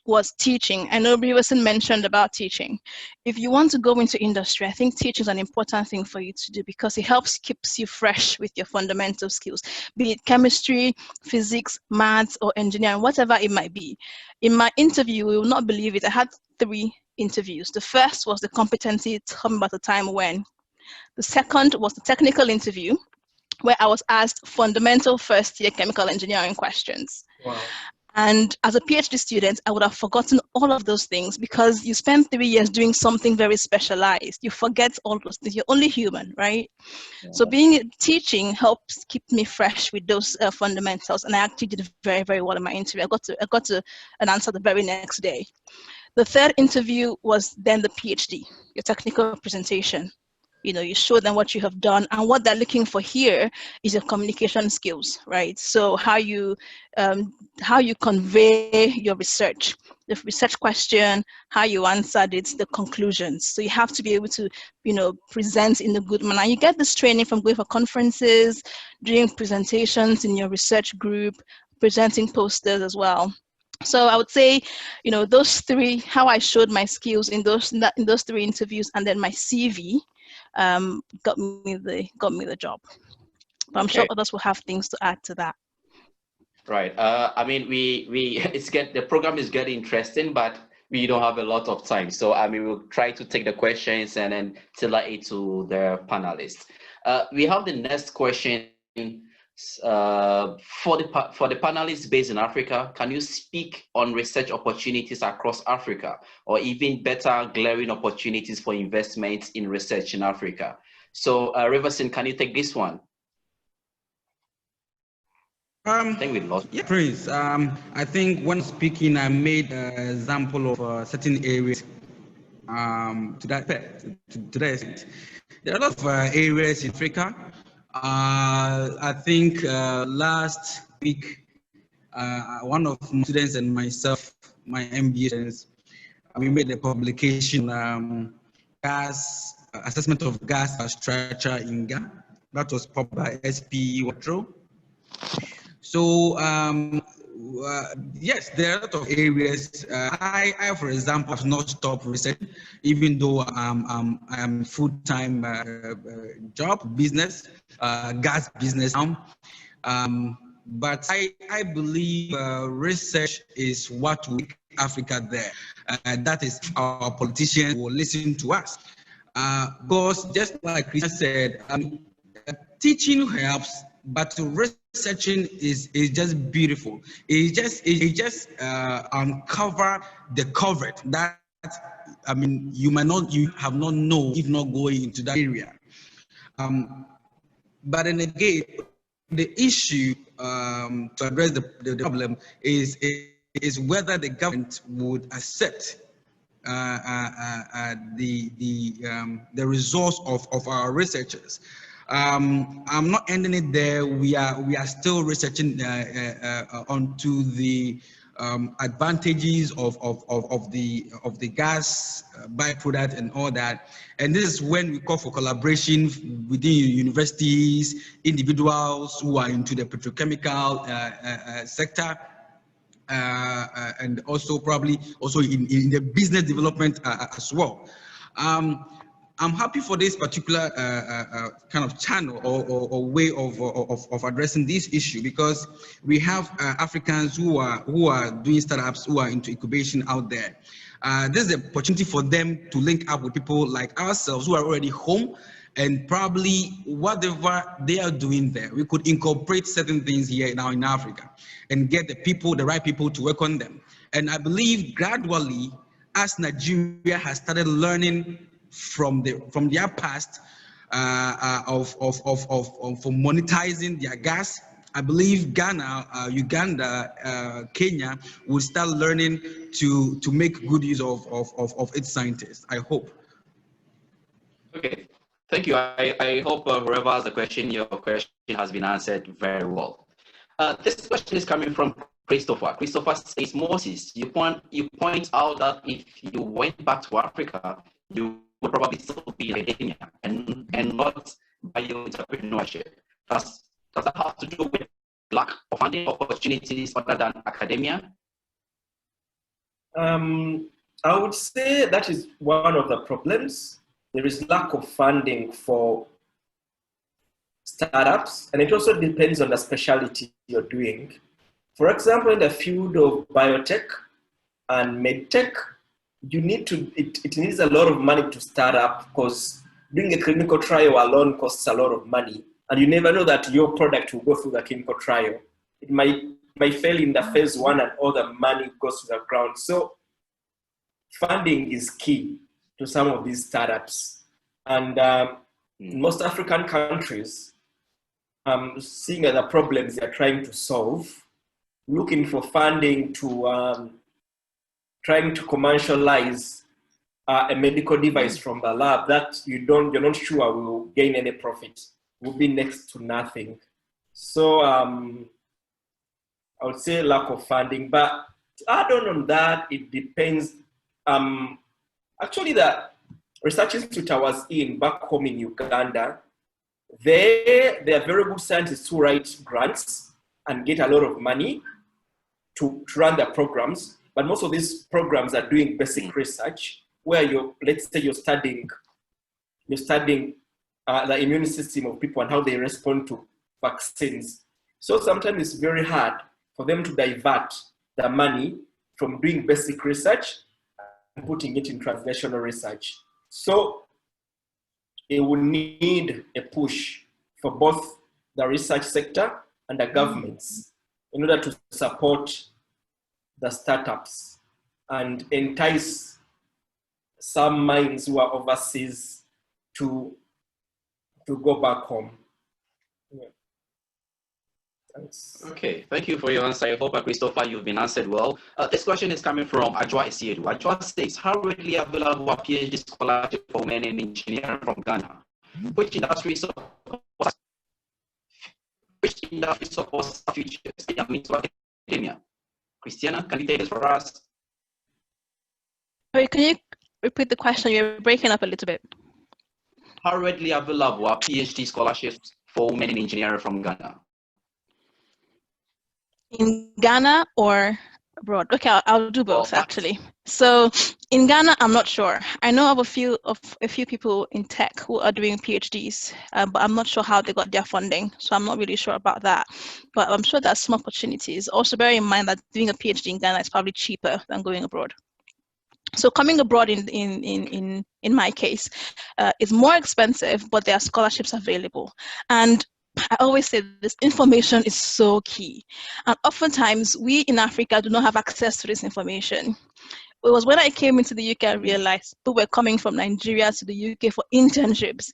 was teaching. I know Riverson mentioned about teaching. If you want to go into industry, I think teaching is an important thing for you to do because it keeps you fresh with your fundamental skills, be it chemistry, physics, maths, or engineering, whatever it might be. In my interview, you will not believe it, I had 3 interviews. The first was the competency, tell me about the time when. The second was the technical interview, where I was asked fundamental first-year chemical engineering questions. Wow. And as a PhD student, I would have forgotten all of those things because you spend 3 years doing something very specialized. You forget all those things. You're only human, right? Yeah. So teaching helps keep me fresh with those fundamentals. And I actually did very, very well in my interview. I got to an answer the very next day. The third interview was then the PhD, your technical presentation. You show them what you have done, and what they're looking for here is your communication skills, right? So how you convey your research, the research question, how you answered it, the conclusions. So you have to be able to, present in a good manner. You get this training from going for conferences, doing presentations in your research group, presenting posters as well. So I would say, those 3, how I showed my skills in those 3 interviews, and then my CV. Got me the job. But I'm sure others will have things to add to that. Right. I mean, the program is getting interesting, but we don't have a lot of time. So we'll try to take the questions and then tailor it to the panelists. We have the next question. For the panelists based in Africa, can you speak on research opportunities across Africa, or even better, glaring opportunities for investments in research in Africa? So, Riverson, can you take this one? I think we lost. Yeah, please. I think when speaking, I made an example of certain areas. To that extent, there are a lot of areas in Africa. I think last week, one of my students and myself, my MBA students, we made a publication, gas assessment of gas structure in Ghana. That was published by SPE Watro. So yes, there are a lot of areas. I, for example, have not stopped research, even though I am full-time job business, gas business now. But I believe research is what will make Africa there. That is, our politicians will listen to us. Because just like Christian said, teaching helps, but researching is just beautiful. It just uncover the covert that, I mean, you have not known if not going into that area. But then again, the issue to address the problem is whether the government would accept the results of our researchers. I'm not ending it there. We are still researching onto the advantages of the gas byproduct and all that. And this is when we call for collaboration within universities, individuals who are into the petrochemical sector, and also probably also in the business development as well. I'm happy for this particular kind of channel or way of addressing this issue, because we have Africans who are doing startups, who are into incubation out there. This is an opportunity for them to link up with people like ourselves who are already home, and probably whatever they are doing there, we could incorporate certain things here now in Africa and get the right people to work on them. And I believe gradually, as Nigeria has started learning from their past for monetizing their gas, I believe Ghana, Uganda, Kenya will start learning to make good use of its scientists, I hope. Okay, thank you. I hope whoever has the question, your question has been answered very well. This question is coming from Christopher. Christopher says, Moses, you point out that if you went back to Africa, you would probably still be in academia and not bioentrepreneurship. Does that have to do with lack of funding opportunities other than academia? I would say that is one of the problems. There is lack of funding for startups, and it also depends on the specialty you're doing. For example, in the field of biotech and medtech, you need to, it needs a lot of money to start up, because doing a clinical trial alone costs a lot of money, and you never know that your product will go through the clinical trial. It might fail in the phase 1 and all the money goes to the ground. So funding is key to some of these startups. And most African countries, seeing the problems they're trying to solve, looking for funding to trying to commercialize a medical device from the lab that you're not sure will gain any profit, will be next to nothing. So I would say lack of funding, but to add on that, it depends. Actually, the research institute I was in back home in Uganda, they are very good scientists who write grants and get a lot of money to run their programs. But most of these programs are doing basic research, where let's say you're studying the immune system of people and how they respond to vaccines. So sometimes it's very hard for them to divert the money from doing basic research and putting it in translational research. So it will need a push for both the research sector and the governments in order to support the startups and entice some minds who are overseas to go back home. Yeah. Thanks. Okay, thank you for your answer. I hope, Christopher, you've been answered well. This question is coming from Ajwa Esiedu. Ajwa says, how readily available are PhD scholarship for men in engineering from Ghana? Which industry supports futures? I mean, to academia. Christiana, can you take this for us? Sorry, can you repeat the question? You're breaking up a little bit. How readily available are PhD scholarships for women in engineering from Ghana? In Ghana or abroad? Okay, I'll do both actually. So in Ghana, I'm not sure. I know of a few people in tech who are doing PhDs, but I'm not sure how they got their funding. So I'm not really sure about that. But I'm sure there's some opportunities. Also, bear in mind that doing a PhD in Ghana is probably cheaper than going abroad. So coming abroad in my case is more expensive, but there are scholarships available. And I always say this information is so key. And oftentimes we in Africa do not have access to this information. It was when I came into the UK, I realized people were coming from Nigeria to the UK for internships.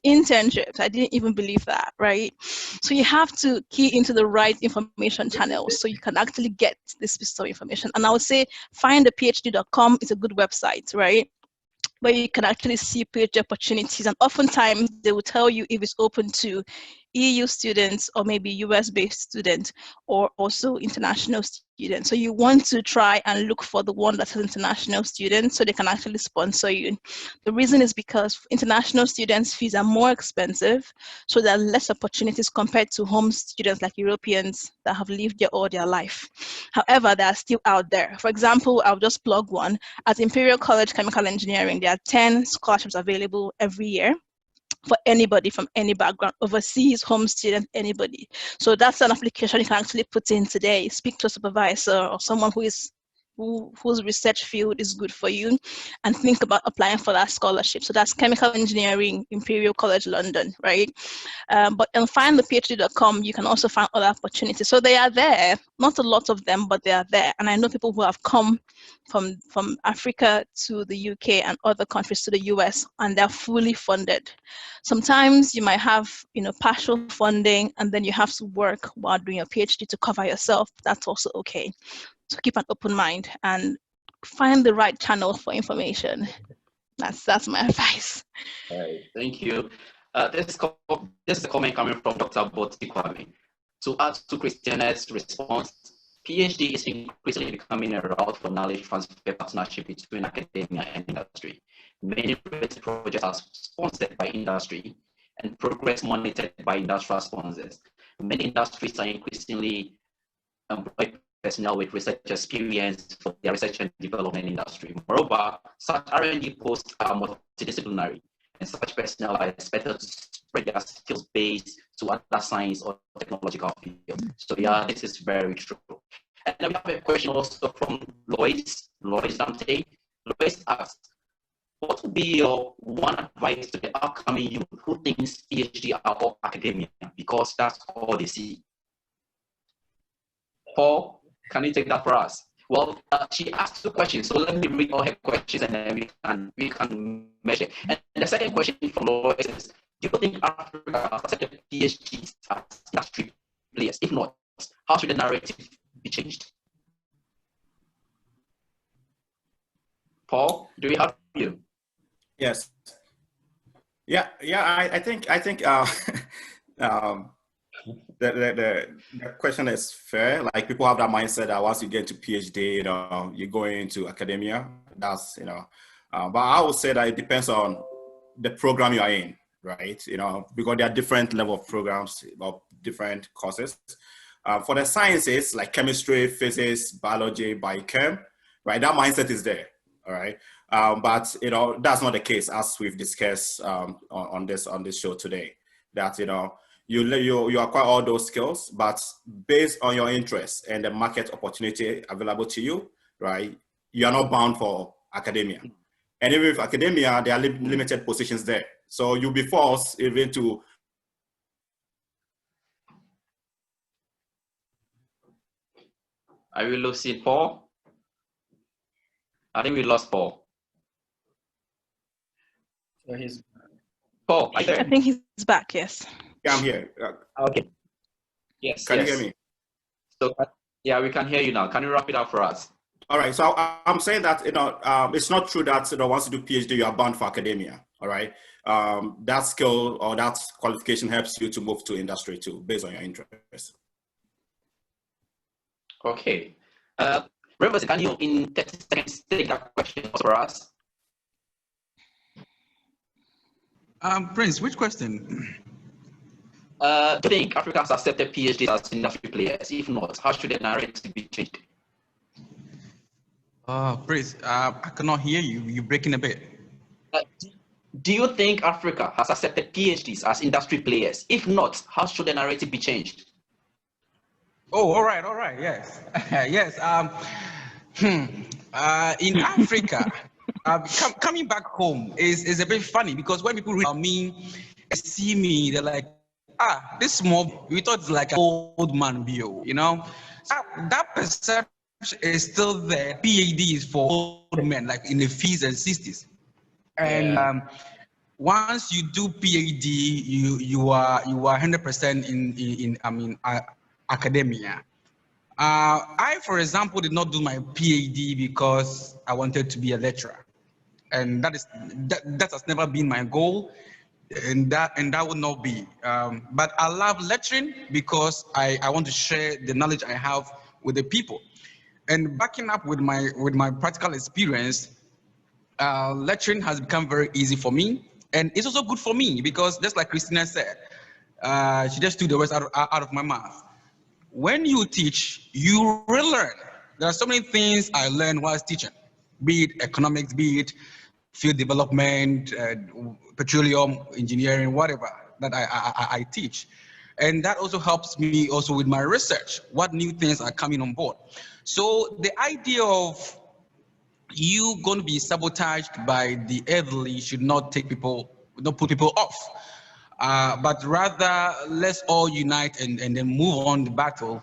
I didn't even believe that, right? So you have to key into the right information channels so you can actually get this piece of information. And I would say findaphd.com is a good website, right? Where you can actually see PhD opportunities. And oftentimes they will tell you if it's open to EU students or maybe US-based students or also international students. So you want to try and look for the one that has international students so they can actually sponsor you. The reason is because international students' fees are more expensive, so there are less opportunities compared to home students like Europeans that have lived here all their life. However, they are still out there. For example, I'll just plug one. At Imperial College Chemical Engineering, there are 10 scholarships available every year for anybody from any background, overseas, home student, anybody. So that's an application you can actually put in today. Speak to a supervisor or someone whose research field is good for you and think about applying for that scholarship. So that's Chemical Engineering, Imperial College London, right? But on findthephd.com, you can also find other opportunities. So they are there, not a lot of them, but they are there. And I know people who have come from Africa to the UK and other countries to the US, and they're fully funded. Sometimes you might have, partial funding, and then you have to work while doing your PhD to cover yourself. That's also okay. So keep an open mind and find the right channel for information. That's my advice. All right, thank you. This is a comment coming from Dr. Boti Kwame. To add to Christiana's response, PhD is increasingly becoming a route for knowledge transfer partnership between academia and industry. Many projects are sponsored by industry and progress monitored by industrial sponsors. Many industries are increasingly employ personnel with research experience for their research and development industry. Moreover, such R&D posts are multidisciplinary, and such personnel are expected to spread their skills base to other science or technological fields. So yeah, this is very true. And then we have a question also from Lois Dante. Lois asks, what would be your one advice to the upcoming youth who thinks PhD are all academia because that's all they see? Paul, can you take that for us? Well, she asked two questions, so let me read all her questions and then we can measure. And the second question from Lois is, do you think Africa has accepted PhDs as industry players? If not, how should the narrative be changed? Paul, do we have you? Yes. Yeah. I think the question is fair. Like, people have that mindset that once you get to PhD, you're going into academia. That's, but I would say that it depends on the program you are in, right? Because there are different level of programs of different courses. For the sciences like chemistry, physics, biology, biochem, right? That mindset is there, all right? But that's not the case, as we've discussed on this show today. That you acquire all those skills, but based on your interests and the market opportunity available to you, right? You are not bound for academia. And even with academia, there are limited positions there. So you'll be forced even to. Are we losing Paul? I think we lost Paul. So he's Paul, are you there? I think he's back, yes. Yeah, I'm here. Okay. Yes. Can you hear me? So yeah, we can hear you now. Can you wrap it up for us? All right. So I'm saying that it's not true that once you do PhD you are bound for academia. All right. That skill or that qualification helps you to move to industry too, based on your interests. Okay. Reverend, can you in 30 seconds take that question for us? Prince, which question? Do you think Africa has accepted PhDs as industry players? If not, how should the narrative be changed? Praise, I cannot hear you. You're breaking a bit. Do you think Africa has accepted PhDs as industry players? If not, how should the narrative be changed? Oh, all right, yes. Yes. In Africa, coming back home is a bit funny because when people read about me, they see me, they're like, this small, we thought it's like an old man view, you know? That perception is still there. PhD is for old men, like in the 50s and 60s. And once you do PhD, you are 100% in academia. I, for example, did not do my PhD because I wanted to be a lecturer, and that has never been my goal, and that would not be. But I love lecturing because I want to share the knowledge I have with the people, and backing up with my practical experience. Lecturing has become very easy for me, and it's also good for me because just like Christina said, she just took the words out of my mouth. When you teach, you relearn. There are so many things I learned whilst teaching, be it economics, be it field development, petroleum engineering, whatever that I teach. And that also helps me also with my research, what new things are coming on board. So the idea of you going to be sabotaged by the elderly should not put people off. But rather, let's all unite and then move on the battle,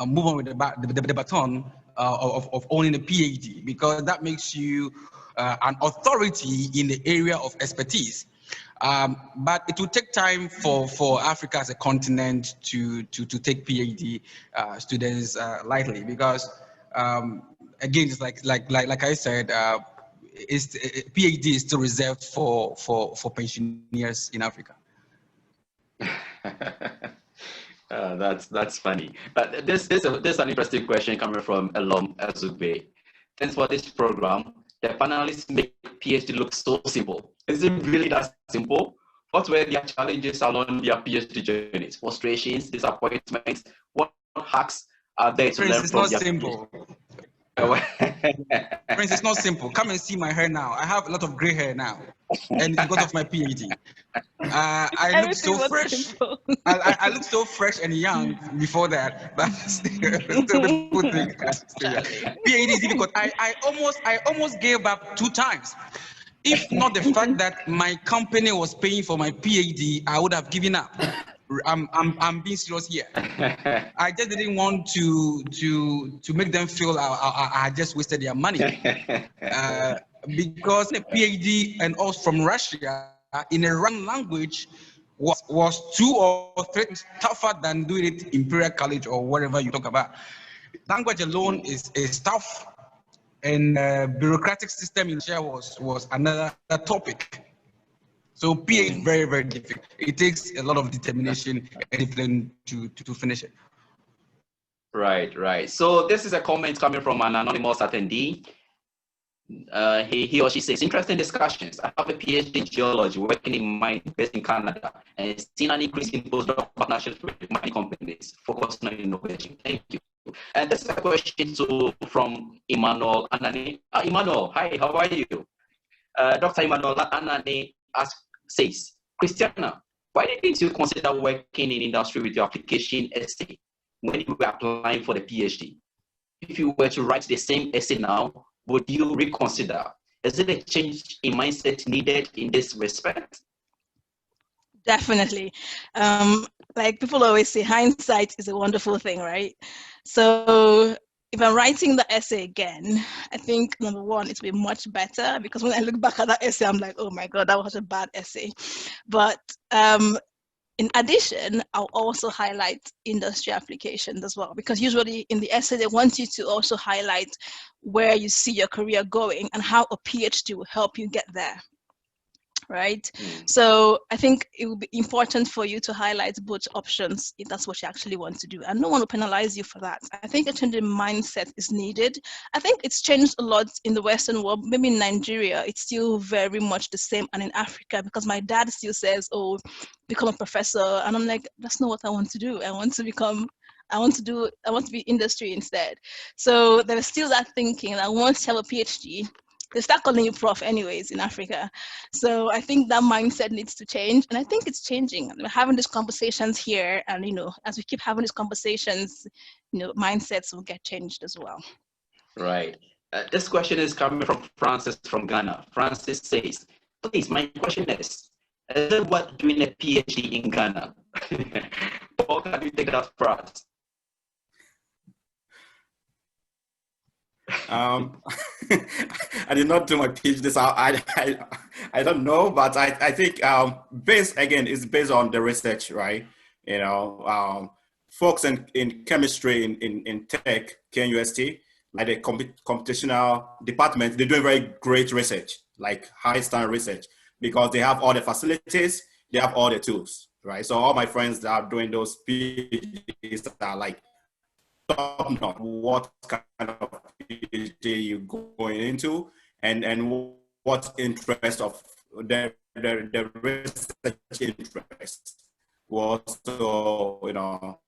move on with the baton of owning a PhD, because that makes you an authority in the area of expertise. But it will take time for Africa as a continent to take PhD students lightly, because again, it's like I said, PhD is still reserved for pensioners in Africa. That's funny. But this is an interesting question coming from Elom Azube. Thanks for this program. The panelists make PhD look so simple. Is it really that simple? What were their challenges along their PhD journeys? Frustrations, disappointments? What hacks are there to learn from their simple. Friends, it's not simple. Come and see my hair now. I have a lot of gray hair now, and because of my PhD. I look so fresh. I look so fresh and young before that, but still people think PhD is difficult. I almost gave up 2 times. If not the fact that my company was paying for my PhD, I would have given up. I'm being serious here. I just didn't want to make them feel I just wasted their money. Because the PhD and also from Russia in a run language was 2 or 3 times tougher than doing it in Imperial College or whatever you talk about. Language alone is tough, and bureaucratic system in Russia was another topic. So PhD is very, very difficult. It takes a lot of determination and discipline to finish it. Right. So this is a comment coming from an anonymous attendee. He or she says, interesting discussions. I have a PhD in geology working in mine based in Canada and seen an increase in postdoc partnerships with mining companies focused on innovation. Thank you. And this is a question from Emmanuel Anani. Emmanuel, hi, how are you? Dr. Emmanuel Anani says, Christiana, why didn't you consider working in industry with your application essay when you were applying for the PhD? If you were to write the same essay now, would you reconsider? Is it a change in mindset needed in this respect? Definitely. Like people always say, hindsight is a wonderful thing, right? So if I'm writing the essay again, I think number one, it will be much better, because when I look back at that essay, I'm like, oh my God, that was such a bad essay. But in addition, I'll also highlight industry applications as well, because usually in the essay, they want you to also highlight where you see your career going and how a PhD will help you get there. right? So I think it will be important for you to highlight both options if that's what you actually want to do, and no one will penalize you for that. I think a change in mindset is needed. I think it's changed a lot in the Western world. Maybe in Nigeria it's still very much the same, and in Africa, because my dad still says, oh, become a professor, and I'm like, that's not what I want to do. I want to be industry instead. So there's still that thinking that once you have a PhD, they start calling you prof anyways in Africa. So I think that mindset needs to change, and I think it's changing. We're having these conversations here, and as we keep having these conversations, mindsets will get changed as well. Right. This question is coming from Francis from Ghana. Francis says, please, my question is it what doing a PhD in Ghana? Paul, can you take that first? I did not do my PhD, so I don't know, but I think it's based on the research, right? Folks in chemistry in tech, KNUST, like the computational department, they're doing very great research, like high standard research, because they have all the facilities, they have all the tools, right? So all my friends that are doing those PhDs are like top notch. What kind of PhD you going into, and what interest of the research interest will also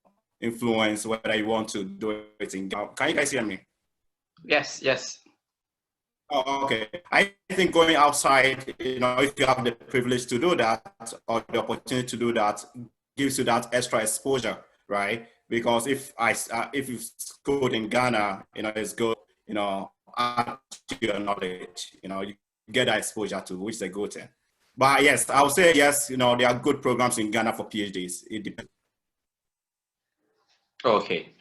influence whether you want to do it in Ghana. Can you guys hear me? Yes. Oh, okay. I think going outside, if you have the privilege to do that or the opportunity to do that, gives you that extra exposure, right? Because if you schooled in Ghana, it's good, add to your knowledge, you get that exposure to, which is a good thing. But yes, I would say yes, there are good programs in Ghana for PhDs. It depends. Okay.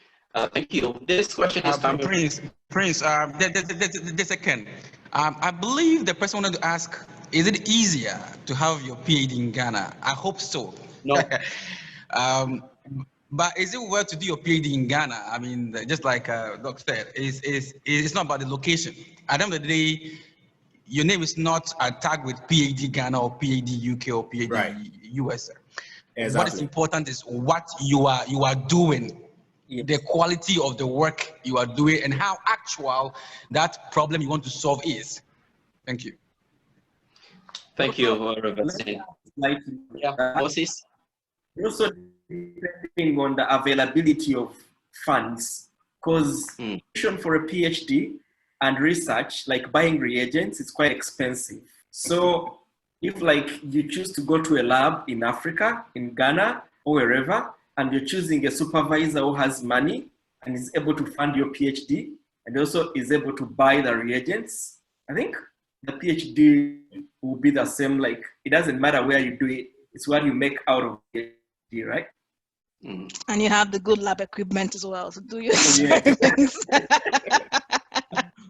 Thank you. This question is coming. Prince, the second. I believe the person wanted to ask, is it easier to have your PhD in Ghana? I hope so. No. But is it worth to do your PhD in Ghana? I mean, just like Doc said, it's not about the location. At the end of the day, your name is not tagged with PhD Ghana or PhD UK or PhD US. Exactly. What is important is what you are doing. Yes. The quality of the work you are doing, and how actual that problem you want to solve is. Thank you. Thank you, Moses? Also depending on the availability of funds, because for a PhD and research, like buying reagents, it's quite expensive. So if you choose to go to a lab in Africa, in Ghana, or wherever, and you're choosing a supervisor who has money and is able to fund your PhD and also is able to buy the reagents, I think the PhD will be the same. It doesn't matter where you do it, it's what you make out of PhD, right? And you have the good lab equipment as well to do your experiments.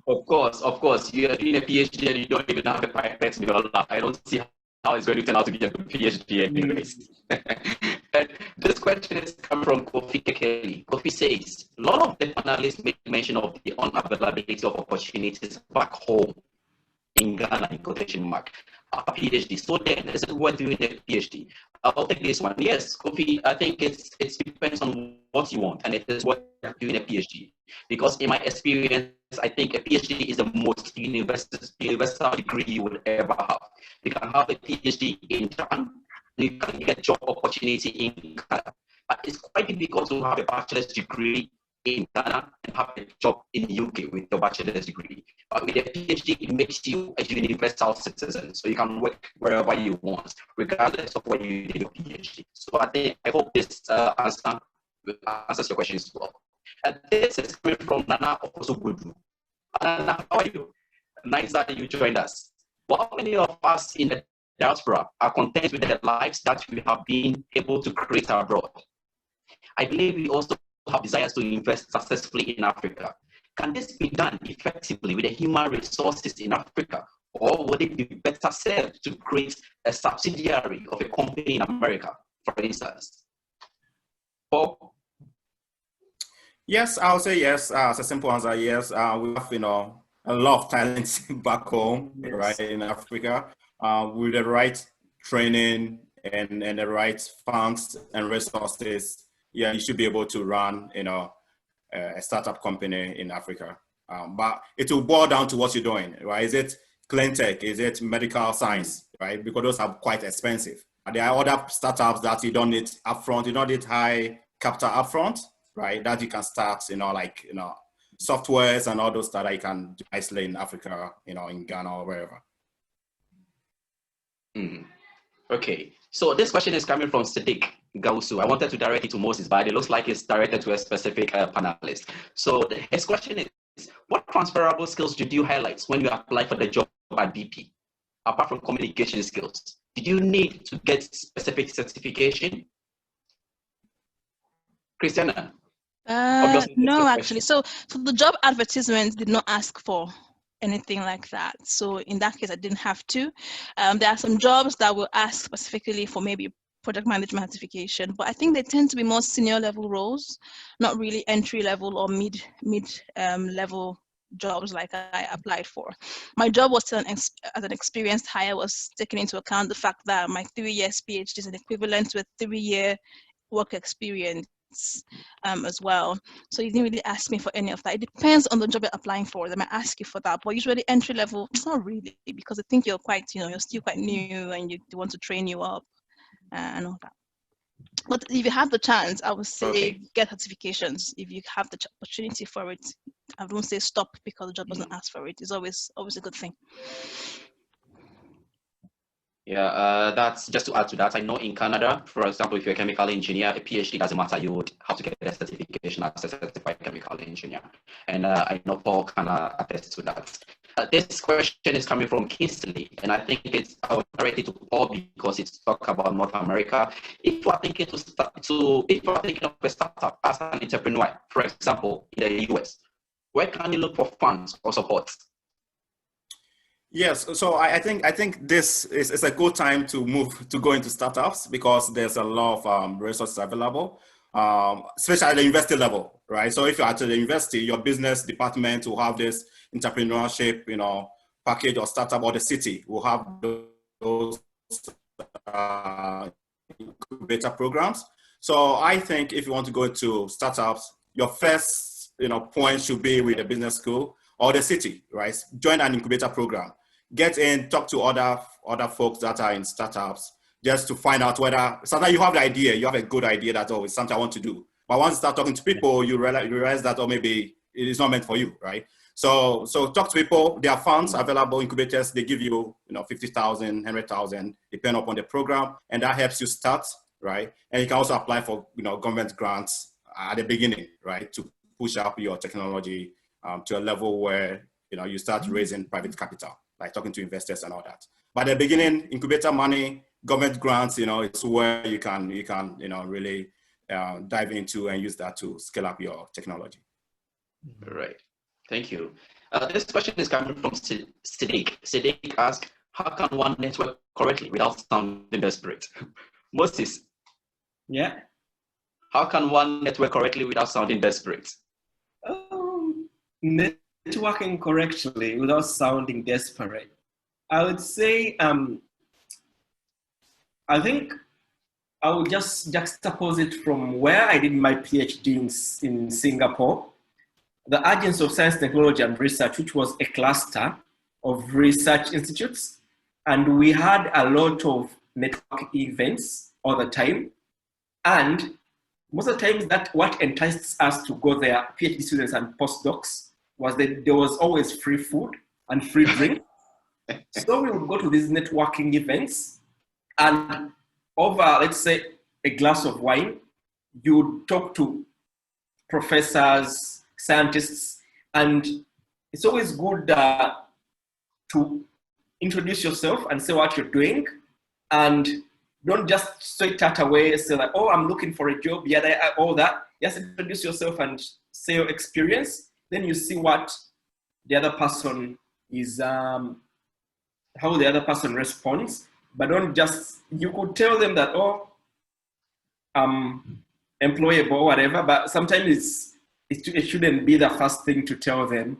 Of course. You are doing a PhD and you don't even have a pipette in your lab. I don't see how it's going to turn out to be a good PhD anyways. And this question is coming from Kofi Kekeli. Kofi says, a lot of the panelists make mention of the unavailability of opportunities back home in Ghana, in quotation mark, a PhD. So then, is it worth doing a PhD? I'll take this one. Yes, Kofi, I think it depends on what you want, and it is worth doing a PhD. Because in my experience, I think a PhD is the most universal degree you would ever have. You can have a PhD in Japan, you can get job opportunity in Ghana. But it's quite difficult to have a bachelor's degree in Ghana and have a job in the UK with your bachelor's degree. But with a PhD, it makes you a universal citizen, so you can work wherever you want, regardless of where you did your PhD. So I hope this answers your question as well. And this is coming from Nana Oposobudu. Nana, how are you? Nice that you joined us. How many of us in the diaspora are content with the lives that we have been able to create abroad? I believe we also have desires to invest successfully in Africa. Can this be done effectively with the human resources in Africa, or would it be better served to create a subsidiary of a company in America, for instance? Paul? Yes, I'll say yes. It's a simple answer. Yes, we have a lot of talents back home, Yes. right, in Africa, with the right training and the right funds and resources. Yeah, you should be able to run, a startup company in Africa. But it will boil down to what you're doing, right? Is it clean tech? Is it medical science, right? Because those are quite expensive. And there are other startups that you don't need upfront. You don't need high capital upfront, right? That you can start, softwares and all those that you can isolate in Africa, in Ghana or wherever. Okay, so this question is coming from Sadiq Gausu. I wanted to direct it to Moses, but it looks like it's directed to a specific panelist. So his question is, what transferable skills did you highlight when you applied for the job at BP? Apart from communication skills, did you need to get specific certification? Christiana? No, actually. So the job advertisement did not ask for anything like that. So in that case, I didn't have to. There are some jobs that will ask specifically for maybe project management certification, but I think they tend to be more senior level roles, not really entry level or mid level jobs like I applied for. My job was still as an experienced hire was taking into account the fact that my 3 years PhD is an equivalent to a 3-year work experience as well. So you didn't really ask me for any of that. It depends on the job you're applying for. They might ask you for that, but usually entry level, not really, because I think you're quite, you're still quite new and they want to train you up and all that. But if you have the chance, I would say get certifications. If you have the opportunity for it, I don't say stop because the job doesn't ask for it. It's always a good thing. Yeah, that's just to add to that. I know in Canada, for example, if you're a chemical engineer, a PhD doesn't matter. You would have to get a certification as a certified chemical engineer. And I know Paul can attest to that. This question is coming from Kingsley, and I think I will direct it to Paul because it's talk about North America. If you are thinking if you are thinking of a startup as an entrepreneur, for example, in the US, where can you look for funds or support? Yes, so I think this is a good time to go into startups because there's a lot of resources available, especially at the university level, right? So if you're at the university, your business department will have this entrepreneurship, package or startup, or the city will have those incubator programs. So I think if you want to go into startups, your first point should be with the business school or the city, right? Join an incubator program. Get in, talk to other folks that are in startups, just to find out whether sometimes you have the idea, you have a good idea that it's something I want to do. But once you start talking to people, you realize that maybe it is not meant for you, right? So talk to people. There are funds available, incubators. They give you 50,000, 100,000, depending upon the program, and that helps you start, right? And you can also apply for government grants at the beginning, right, to push up your technology to a level where you start raising private capital, like talking to investors and all that. But at the beginning, incubator money, government grants, it's where you can really dive into and use that to scale up your technology. Right. Thank you. This question is coming from Sadiq. Sadiq asks, how can one network correctly without sounding desperate? Moses. Yeah. How can one network correctly without sounding desperate? Networking correctly without sounding desperate. I would say, I think I would just juxtapose it from where I did my PhD in Singapore, the Agency of Science, Technology and Research, which was a cluster of research institutes. And we had a lot of network events all the time. And most of the times that what enticed us to go there, PhD students and postdocs, was that there was always free food and free drink. So we would go to these networking events and over, let's say, a glass of wine, you would talk to professors, scientists, and it's always good to introduce yourself and say what you're doing, and don't just straight that away, say like, oh, I'm looking for a job, yeah, all that. Just introduce yourself and say your experience. Then you see what the other person is, how the other person responds. But don't just, you could tell them that, oh, I'm employable or whatever, but sometimes it shouldn't be the first thing to tell them.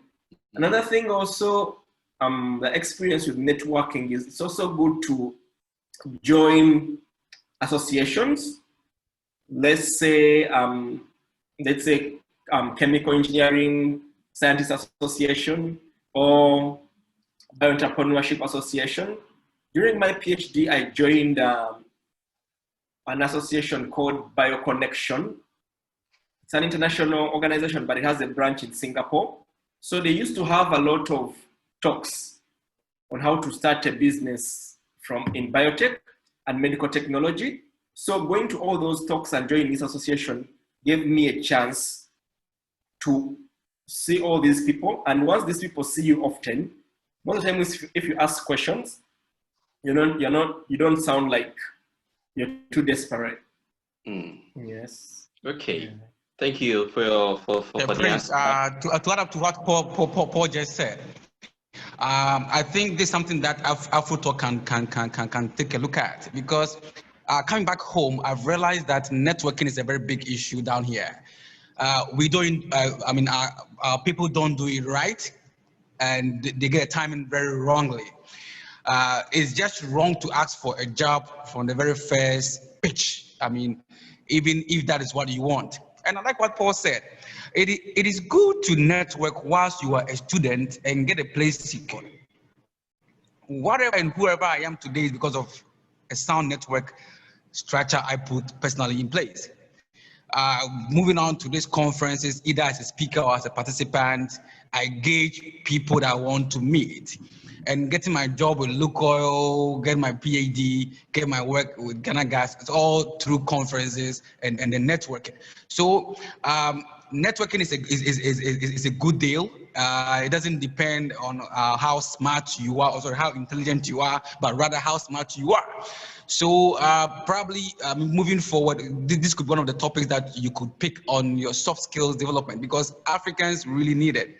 Another thing also, the experience with networking is it's also good to join associations. Let's say chemical engineering scientists association or bioentrepreneurship association. During my PhD, I joined an association called BioConnection. It's an international organization, but it has a branch in Singapore. So they used to have a lot of talks on how to start a business in biotech and medical technology. So going to all those talks and joining this association gave me a chance to see all these people. And once these people see you often, most of the time if you ask questions, you don't sound like you're too desperate. Yes. Okay. Thank you for your for the answer. To add up to what Paul just said, I think this is something that AfroTalk can take a look at, because coming back home, I've realized that networking is a very big issue down here. We don't, our people don't do it right, and they get timing very wrongly. It's just wrong to ask for a job from the very first pitch. I mean, even if that is what you want. And I like what Paul said. It is good to network whilst you are a student and get a place secured. Whatever and whoever I am today is because of a sound network structure I put personally in place. Moving on to these conferences, either as a speaker or as a participant, I gauge people that I want to meet. And getting my job with Lukoil, get my PhD, get my work with Ghana Gas, it's all through conferences and the networking. So networking is a good deal. It doesn't depend on how smart you are, or sorry, how intelligent you are, but rather how smart you are. So probably moving forward, this could be one of the topics that you could pick on your soft skills development, because Africans really need it.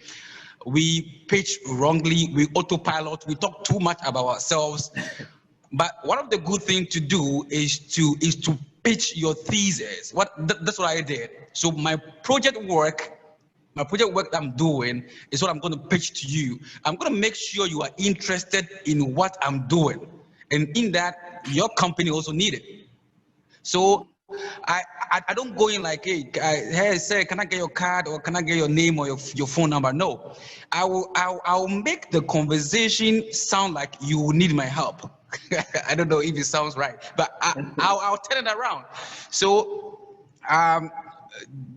We pitch wrongly, we autopilot, we talk too much about ourselves. But one of the good things to do is to pitch your thesis. That's what I did. So my project work that I'm doing is what I'm going to pitch to you. I'm going to make sure you are interested in what I'm doing, and in that your company also need it. So I don't go in like, hey, sir, can I get your card, or can I get your name or your phone number? No, I'll make the conversation sound like you need my help. I don't know if it sounds right, but I'll turn it around. So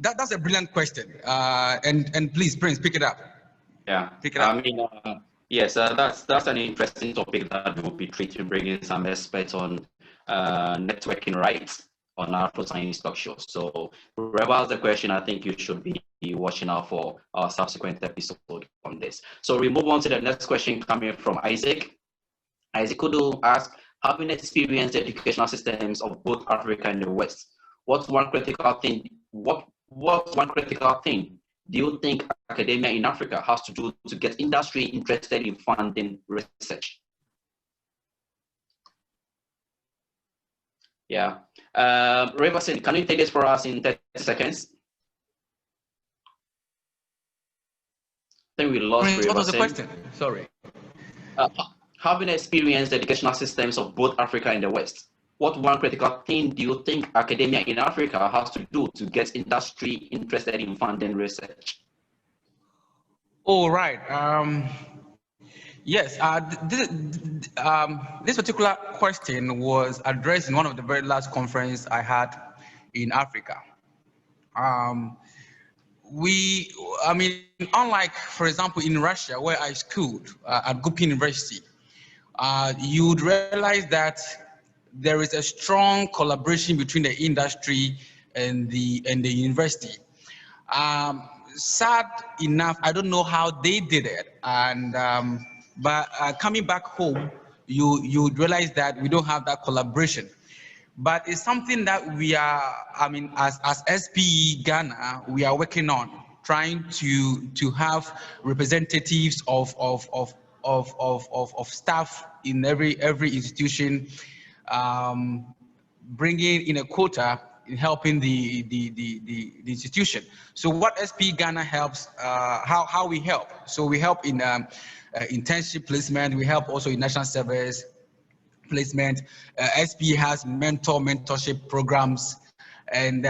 that's a brilliant question. And please, Prince, pick it up. Yeah, pick it up. I mean, yes, that's an interesting topic that we'll be treating, bringing some experts on networking rights on AfroScience talk show. So whoever has the question, I think you should be watching out for our subsequent episode on this. So we move on to the next question coming from Isaac. Isaac Kudu asks, having experienced the educational systems of both Africa and the West, what's one critical thing do you think academia in Africa has to do to get industry interested in funding research? Yeah. Riverson, can you take this for us in 30 seconds? I think we lost Riverson. What was the question? Sorry. Having experienced the educational systems of both Africa and the West, what one critical thing do you think academia in Africa has to do to get industry interested in funding research? All right. Yes, this particular question was addressed in one of the very last conferences I had in Africa. Unlike, for example, in Russia, where I schooled at Gupi University, you'd realize that there is a strong collaboration between the industry and the university. Sad enough, I don't know how they did it, and but coming back home, you realize that we don't have that collaboration. But it's something that we are, as SPE Ghana, we are working on, trying to have representatives of staff in every institution. Bringing in a quota in helping the institution. So what SP Ghana helps, how we help? So we help in internship placement. We help also in national service placement. SP has mentorship programs, and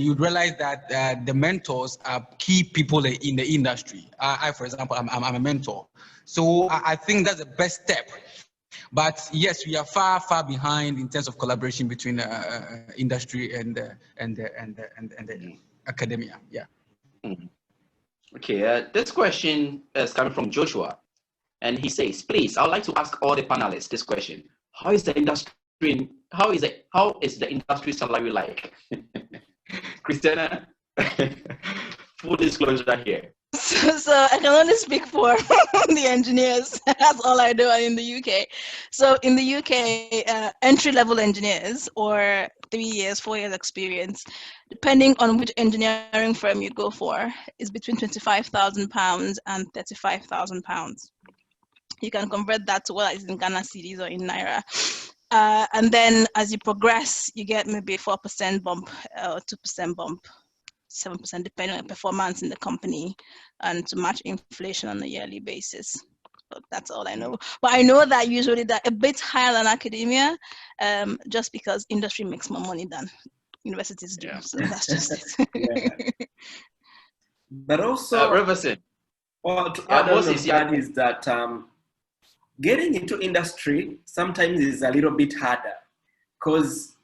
you'd realize that the mentors are key people in the industry. I for example, I'm a mentor, so I think that's the best step. But yes, we are far behind in terms of collaboration between industry and the academia. Yeah. Okay. This question is coming from Joshua, and he says, "Please, I would like to ask all the panelists this question: How is the industry? How is the industry salary like?" Christiana, full disclosure here. So I can only speak for the engineers. That's all I do in the UK. So in the UK, entry-level engineers or 3 years, 4 years experience, depending on which engineering firm you go for, is between £25,000 and £35,000. You can convert that to what is in Ghana cedis or in Naira. And then as you progress, you get maybe 4% bump or 2% bump. 7% depending on performance in the company, and to match inflation on a yearly basis. So that's all I know. But I know that usually that a bit higher than academia, just because industry makes more money than universities do. So that's just it. But also, Riverson. Well, to add on to that is that getting into industry sometimes is a little bit harder because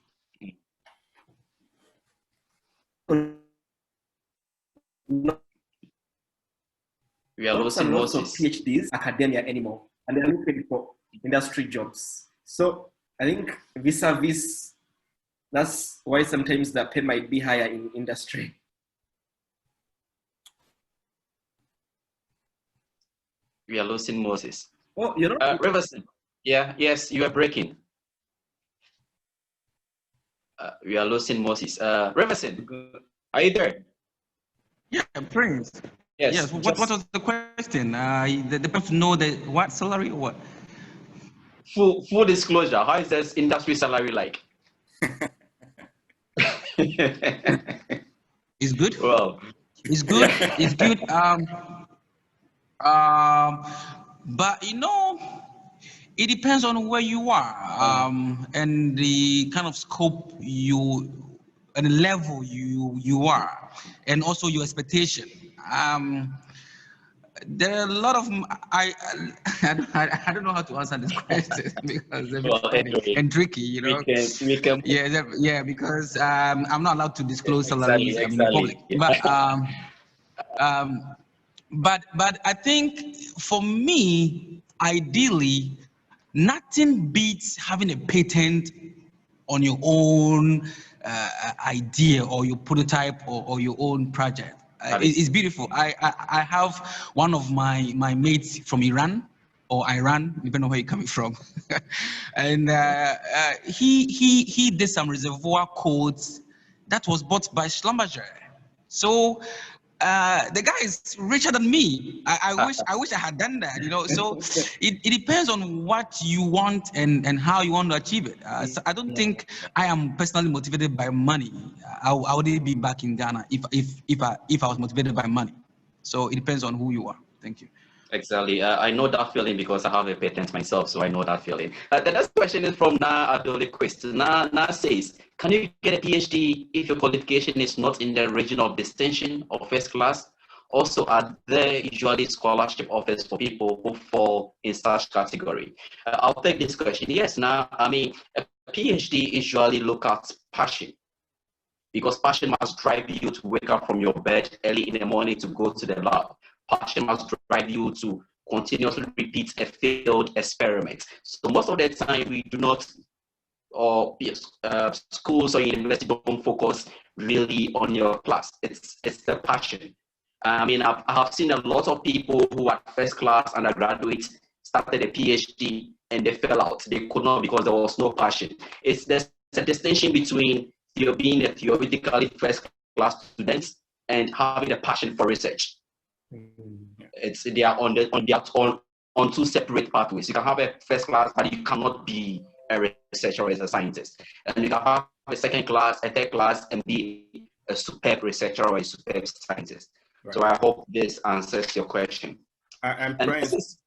we are losing lots of PhDs academia anymore, and they're looking for industry jobs. So I think vis-a-vis, that's why sometimes the pay might be higher in industry. We are losing Moses. Oh, you know, Riverson. Yeah, yes, you are breaking. We are losing Moses. Riverson, are you there? Yeah, Prince. Yes. What was the question? The person to know what salary or what? Full disclosure. How is this industry salary like? It's good. Well, it's good. Yeah. It's good. But it depends on where you are, and the kind of scope and the level you are, and also your expectation. There are a lot of I don't know how to answer this question because it's funny and tricky, We can. Yeah, because I'm not allowed to disclose salaries in public. Yeah. But I think for me, ideally, nothing beats having a patent on your own idea or your prototype or your own project. It's beautiful. I have one of my mates from Iran or Iran, depending on where you're coming from, and he did some reservoir codes that was bought by Schlumberger. So the guy is richer than me. I wish I had done that, So it depends on what you want and how you want to achieve it. So I don't think I am personally motivated by money. I wouldn't be back in Ghana if I was motivated by money. So it depends on who you are. Thank you. Exactly. I know that feeling because I have a patent myself, so I know that feeling. The next question is from Na Adole. Na says, can you get a PhD if your qualification is not in the region of distinction or first class? Also, are there usually scholarship offers for people who fall in such category? I'll take this question. Yes, a PhD usually look at passion, because passion must drive you to wake up from your bed early in the morning to go to the lab. Passion must drive you to continuously repeat a failed experiment. So most of the time we do not, or schools or university don't focus really on your class. It's the passion. I have seen a lot of people who are first class undergraduates started a PhD and they fell out. They could not because there was no passion. There's a distinction between being a theoretically first class student and having a passion for research. They are on two separate pathways. You can have a first class, but you cannot be a researcher or as a scientist. And you can have a second class, a third class, and be a superb researcher or a superb scientist. Right. So I hope this answers your question. And Prince,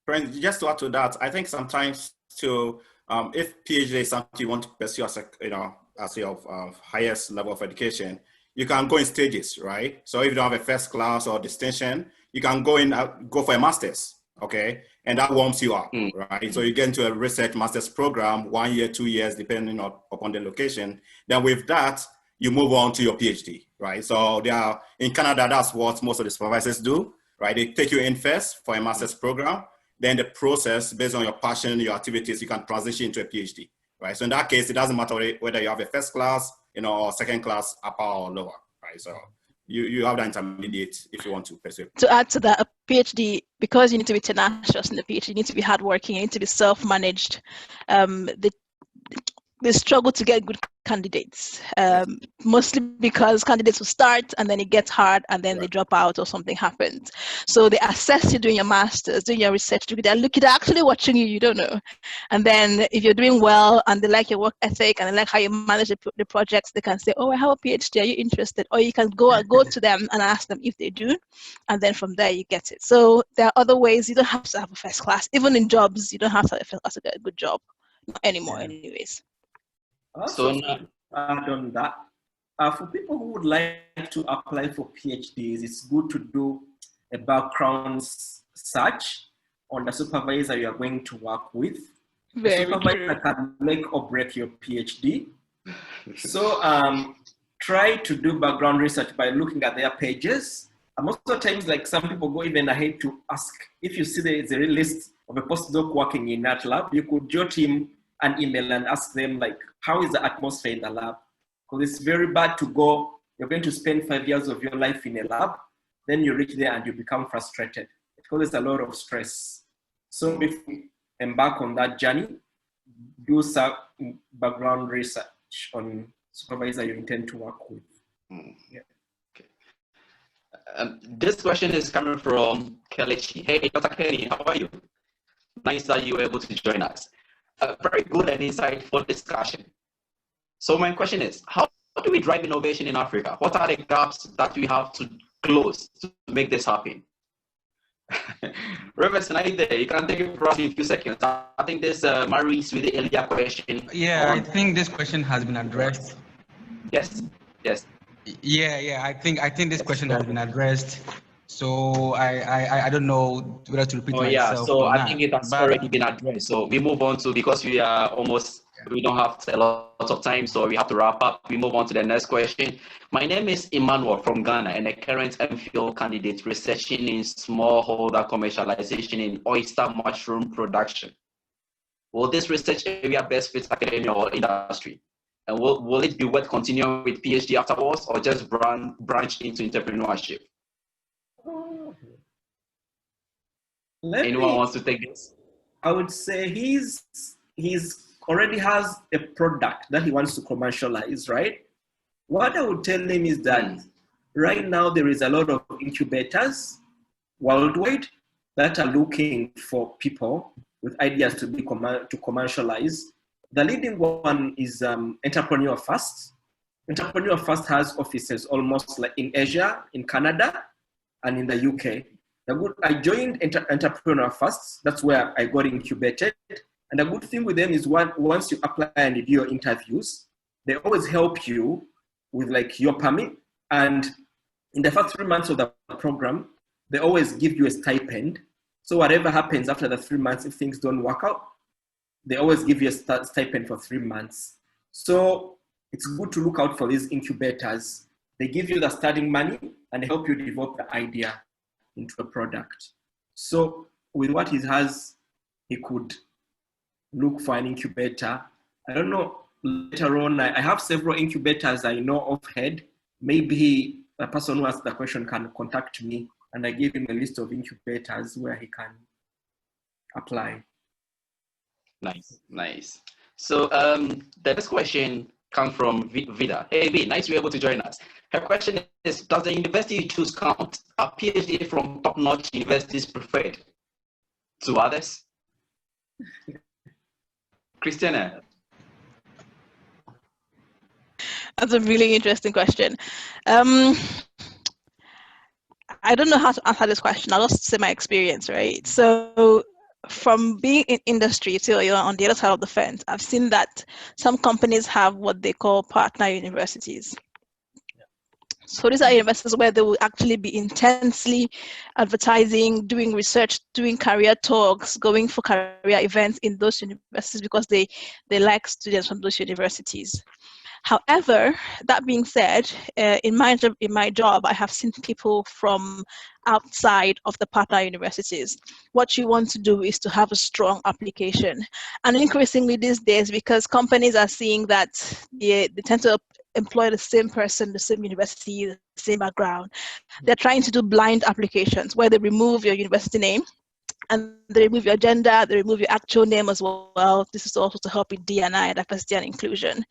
Prince, just to add to that, I think sometimes too, if PhD is something you want to pursue as a, as your highest level of education, you can go in stages, right? So if you don't have a first class or distinction, you can go for a master's, okay? And that warms you up, right? So you get into a research master's program, 1 year, 2 years, depending upon the location. Then with that, you move on to your PhD, right? So in Canada, that's what most of the supervisors do, right? They take you in first for a master's program. Then the process, based on your passion, your activities, you can transition into a PhD, right? So in that case, it doesn't matter whether you have a first class, or second class, upper or lower, right? So you have the intermediate if you want to pursue. To add to that, a PhD, because you need to be tenacious in the PhD, you need to be hardworking, you need to be self-managed. They struggle to get good candidates, mostly because candidates will start and then it gets hard and then they drop out or something happens. So they assess you doing your master's, doing your research degree, they're actually watching you, you don't know. And then if you're doing well and they like your work ethic and they like how you manage the projects, they can say, oh, I have a PhD, are you interested? Or you can go to them and ask them if they do. And then from there you get it. So there are other ways. You don't have to have a first class. Even in jobs, you don't have to have a first class to get a good job. Not anymore anyways. Also, add on that, for people who would like to apply for PhDs, it's good to do a background search on the supervisor you are going to work with. The supervisor can make or break your PhD. So try to do background research by looking at their pages. And most of the times, like some people go even ahead to ask, if you see there's a list of a postdoc working in that lab, you could jot him an email and ask them, like, how is the atmosphere in the lab? Because it's very bad to go, you're going to spend 5 years of your life in a lab, then you reach there and you become frustrated. It causes a lot of stress. So if you embark on that journey, do some background research on supervisor you intend to work with. Yeah. Okay. This question is coming from Kelechi. Hey, Dr. Kenny, how are you? Nice that you were able to join us. A very good and insightful discussion. So my question is, how do we drive innovation in Africa? What are the gaps that we have to close to make this happen? Reverend, are you there? You can take it for us in a few seconds. I think this marries with the earlier question. Yeah, I think this question has been addressed. Yes, yes. Yeah, I think this question has been addressed. So I don't know whether to repeat myself. Yeah, so or I not, think it has already been addressed. So we move on to, because we are almost, we don't have a lot of time, so we have to wrap up. We move on to the next question. My name is Emmanuel from Ghana and a current MPhil candidate researching in smallholder commercialization in oyster mushroom production. Will this research area best fit academia or industry? And will it be worth continuing with PhD afterwards or just branch into entrepreneurship? Anyone wants to take this? I would say he's already has a product that he wants to commercialize, right? What I would tell him is that right now there is a lot of incubators worldwide that are looking for people with ideas to commercialize. The leading one is Entrepreneur First. Entrepreneur First has offices almost like in Asia, in Canada, and in the UK. I joined Entrepreneur First. That's where I got incubated. And the good thing with them is once you apply and do your interviews, they always help you with like your permit. And in the first 3 months of the program, they always give you a stipend. So whatever happens after the 3 months, if things don't work out, they always give you a stipend for 3 months. So it's good to look out for these incubators. They give you the starting money and they help you develop the idea into a product. So with what he has, he could look for an incubator. I don't know, later on, I have several incubators I know of head. Maybe the person who asked the question can contact me and I give him a list of incubators where he can apply. Nice. So the next question comes from Vida. Hey, V, nice to be able to join us. Her question is, does the university you choose count? Are PhD from top-notch universities preferred to others? Christiana. That's a really interesting question. I don't know how to answer this question. I'll just say my experience, right? So from being in industry to you're on the other side of the fence, I've seen that some companies have what they call partner universities. So these are universities where they will actually be intensely advertising, doing research, doing career talks, going for career events in those universities because they like students from those universities. However, that being said, in my job, I have seen people from outside of the partner universities. What you want to do is to have a strong application. And increasingly these days, because companies are seeing that they tend to employ the same person, the same university, the same background, they're trying to do blind applications where they remove your university name and they remove your gender, they remove your actual name as well. This is also to help with D&I, diversity and inclusion.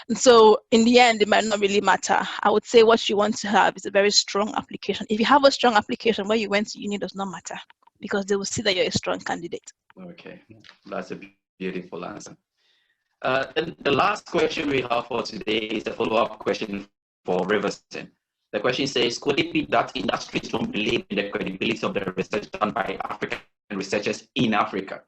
And so in the end, it might not really matter. I would say what you want to have is a very strong application. If you have a strong application, where you went to uni does not matter because they will see that you're a strong candidate. Okay, that's a beautiful answer. Then the last question we have for today is a follow-up question for Riverson. The question says, could it be that industries don't believe in the credibility of the research done by African researchers in Africa?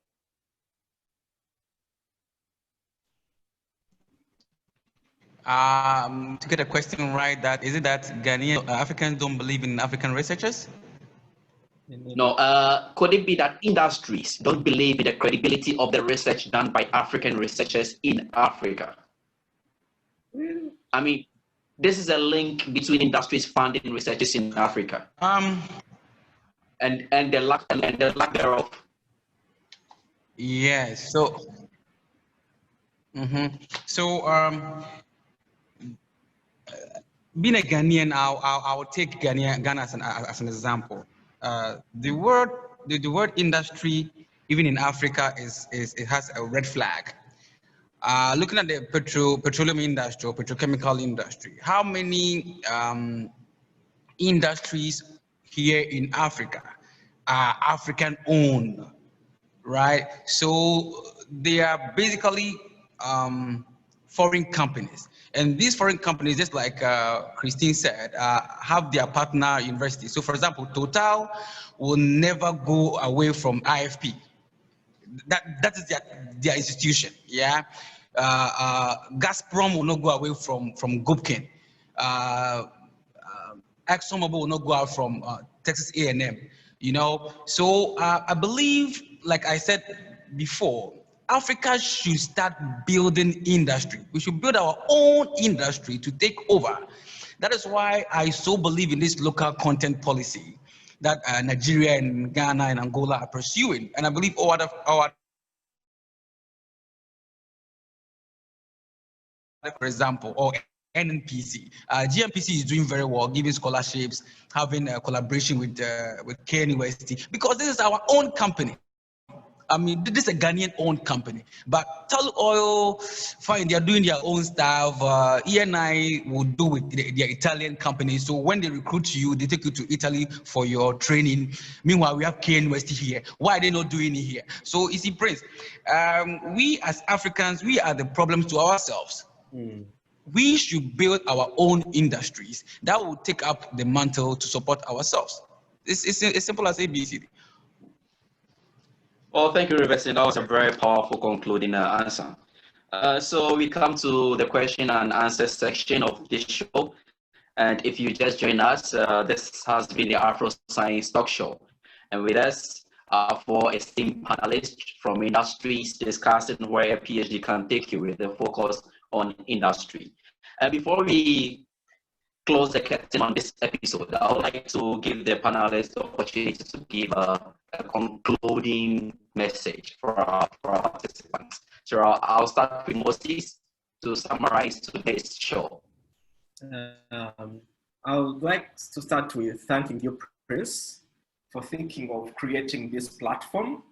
To get a question right, that is it that Ghanaian Africans don't believe in African researchers? No, could it be that industries don't believe in the credibility of the research done by African researchers in Africa? I mean, this is a link between industries funding researchers in Africa and the lack thereof. Yes. So, being a Ghanaian, I'll take Ghana as an example. The word industry, even in Africa, it has a red flag. Looking at the petroleum industry or petrochemical industry, how many industries here in Africa are African owned, right? So they are basically foreign companies. And these foreign companies, just like Christine said, have their partner universities. So for example, Total will never go away from IFP. That is their institution, yeah? Gazprom will not go away from Gubkin. ExxonMobil will not go out from Texas A&M, you know? So I believe, like I said before, Africa should start building industry. We should build our own industry to take over. That is why I so believe in this local content policy that Nigeria and Ghana and Angola are pursuing. And I believe all other, for example, or NNPC. GMPC is doing very well, giving scholarships, having a collaboration with KNUST, because this is our own company. I mean, this is a Ghanaian-owned company, but Tullow Oil, fine, they are doing their own stuff. ENI will do with their Italian company. So when they recruit you, they take you to Italy for your training. Meanwhile, we have KNUST here. Why are they not doing it here? So you see, Prince, we as Africans, we are the problems to ourselves. We should build our own industries that will take up the mantle to support ourselves. It's as simple as ABCD. Well, thank you, Riverson. That was a very powerful concluding answer. So we come to the question and answer section of this show. And if you just join us, this has been the AfroScience talk show. And with us are four esteemed panelists from industries discussing where a PhD can take you with a focus on industry. And before we close the curtain on this episode, I would like to give the panelists the opportunity to give a concluding message for our participants. So I'll start with Moses to summarize today's show. I would like to start with thanking you, Prince, for thinking of creating this platform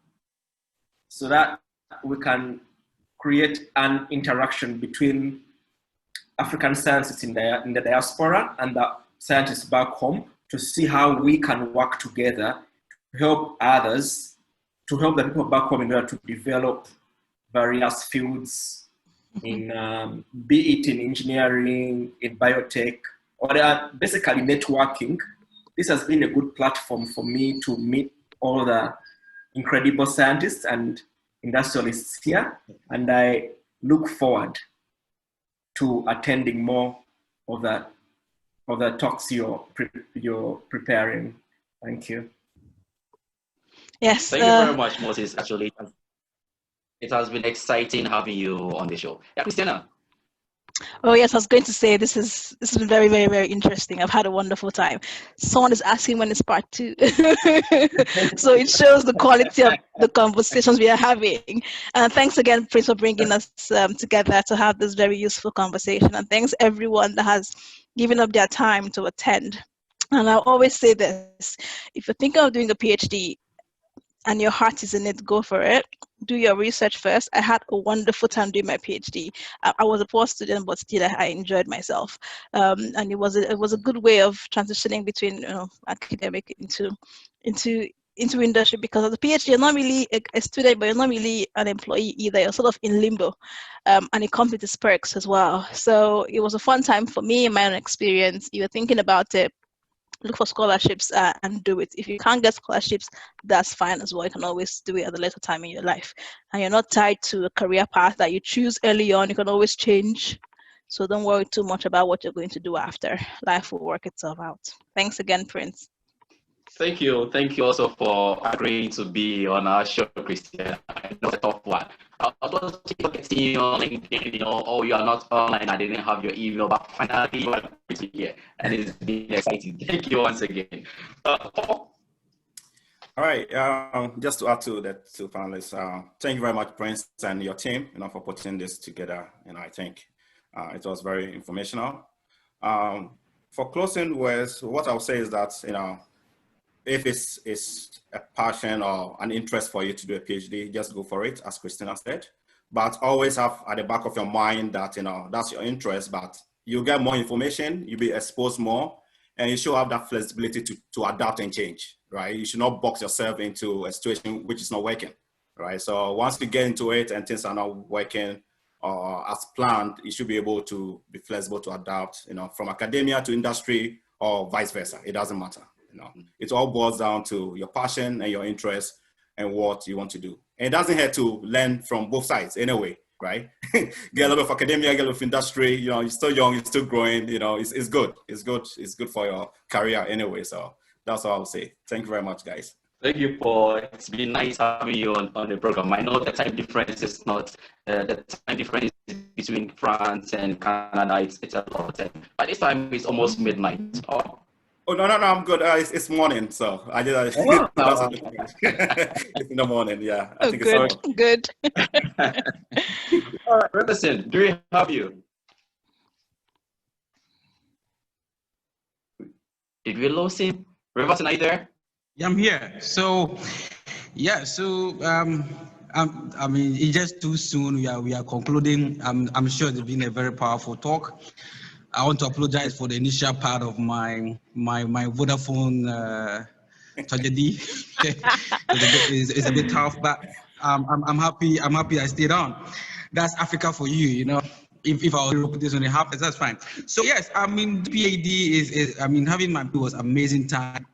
so that we can create an interaction between African scientists in the diaspora and the scientists back home to see how we can work together to help others, to help the people back home in order to develop various fields, in be it in engineering, in biotech, or basically networking. This has been a good platform for me to meet all the incredible scientists and industrialists here, and I look forward to attending more of the talks you're preparing. Thank you. Yes. Thank you very much, Moses. Actually, it has been exciting having you on the show. Yeah, Christina. Oh yes, I was going to say this has been very, very, very interesting. I've had a wonderful time. Someone is asking when it's part 2. So it shows the quality of the conversations we are having. And thanks again, Prince, for bringing us together to have this very useful conversation. And thanks everyone that has given up their time to attend. And I always say this, if you're thinking of doing a PhD and your heart is in it, go for it. Do your research first. I had a wonderful time doing my PhD. I was a poor student, but still I enjoyed myself. And it was a good way of transitioning between academic into industry, because as a PhD, you're not really a student, but you're not really an employee either. You're sort of in limbo, and it comes with its perks as well. So it was a fun time for me in my own experience. You're thinking about it, look for scholarships and do it. If you can't get scholarships, that's fine as well. You can always do it at a later time in your life. And you're not tied to a career path that you choose early on. You can always change. So don't worry too much about what you're going to do after. Life will work itself out. Thanks again, Prince. Thank you. Thank you also for agreeing to be on our show, Christian. I know it's a tough one. I was getting you on LinkedIn, oh, you are not online, I didn't have your email, but finally you are here, and it's been exciting. Thank you once again. Paul? All right, just to add to that, to panelists, thank you very much, Prince, and your team, for putting this together. I think it was very informational. For closing words, what I'll say is that, if it's a passion or an interest for you to do a PhD, just go for it, as Christina said. But always have at the back of your mind that, that's your interest, but you'll get more information, you'll be exposed more, and you should have that flexibility to adapt and change, right? You should not box yourself into a situation which is not working, right? So once you get into it and things are not working as planned, you should be able to be flexible to adapt, from academia to industry or vice versa. It doesn't matter. It all boils down to your passion and your interest and what you want to do. And it doesn't hurt to learn from both sides anyway, right? Get a little of academia, get a little of industry. You're still young, you're still growing. It's good. It's good. It's good for your career anyway. So that's all I'll say. Thank you very much, guys. Thank you, Paul. It's been nice having you on the program. I know the time difference is not the time difference between France and Canada. It's a lot. But this time it's almost midnight. Oh, no, I'm good. It's morning, so I just it's in the morning, yeah. I think good, it's good. All right, Riverson, do we have you? Did we lose him? Riverson, are you there? Yeah, I'm here. So, yeah, I mean, it's just too soon. We are concluding. I'm sure it's been a very powerful talk. I want to apologize for the initial part of my Vodafone tragedy. It's a bit tough, but I'm happy I stayed on. That's Africa for you, If I were to put this on the half, that's fine. So yes, I mean, PhD is having my PhD was amazing time.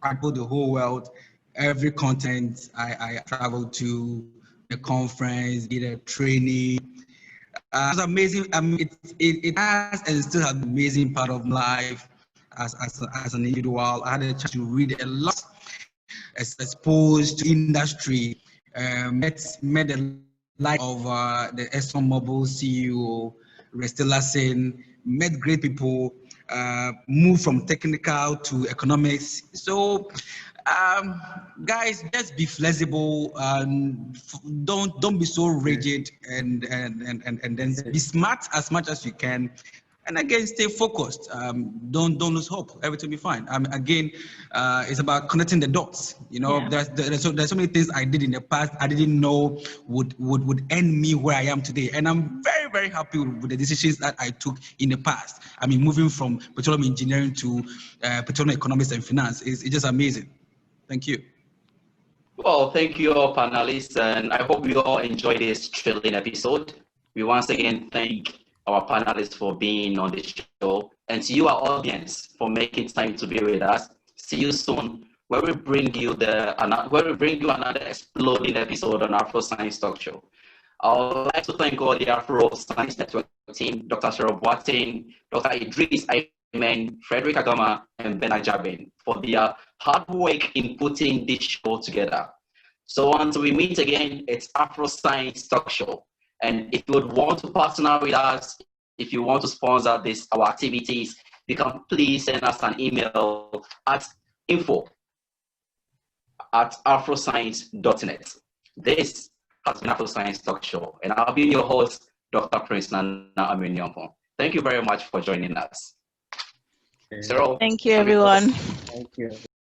I traveled the whole world, every continent I traveled to, a conference, did a training. It's amazing. I mean, it has and still has an amazing part of life as an individual. I had a chance to read a lot, exposed to industry, met the like of the ExxonMobil CEO, Restella Sen, met great people, moved from technical to economics. So, guys, just be flexible and don't be so rigid, and then be smart as much as you can. And again, stay focused. Don't lose hope. Everything will be fine. Again, it's about connecting the dots. There's so many things I did in the past I didn't know would end me where I am today. And I'm very, very happy with the decisions that I took in the past. I mean, moving from petroleum engineering to petroleum economics and finance is just amazing. Thank you. Well, thank you all panelists, and I hope you all enjoyed this thrilling episode. We once again thank our panelists for being on the show, and to you, our audience, for making time to be with us. See you soon, where we bring you another exploding episode on AfroScience Talk Show. I would like to thank all the AfroScience Network team, Dr. Cheryl Boateng, Dr. Idris Ayman, Frederick Agama, and Ben Ajabin for their hard work in putting this show together. So until we meet again, it's AfroScience Talk Show. And if you would want to partner with us, if you want to sponsor our activities, you can please send us an email at info@afroscience.net. This has been AfroScience Talk Show, and I've been your host, Dr. Prince Nana Aminyompo. Thank you very much for joining us. Okay. Cyril, Thank you, everyone. Thank you.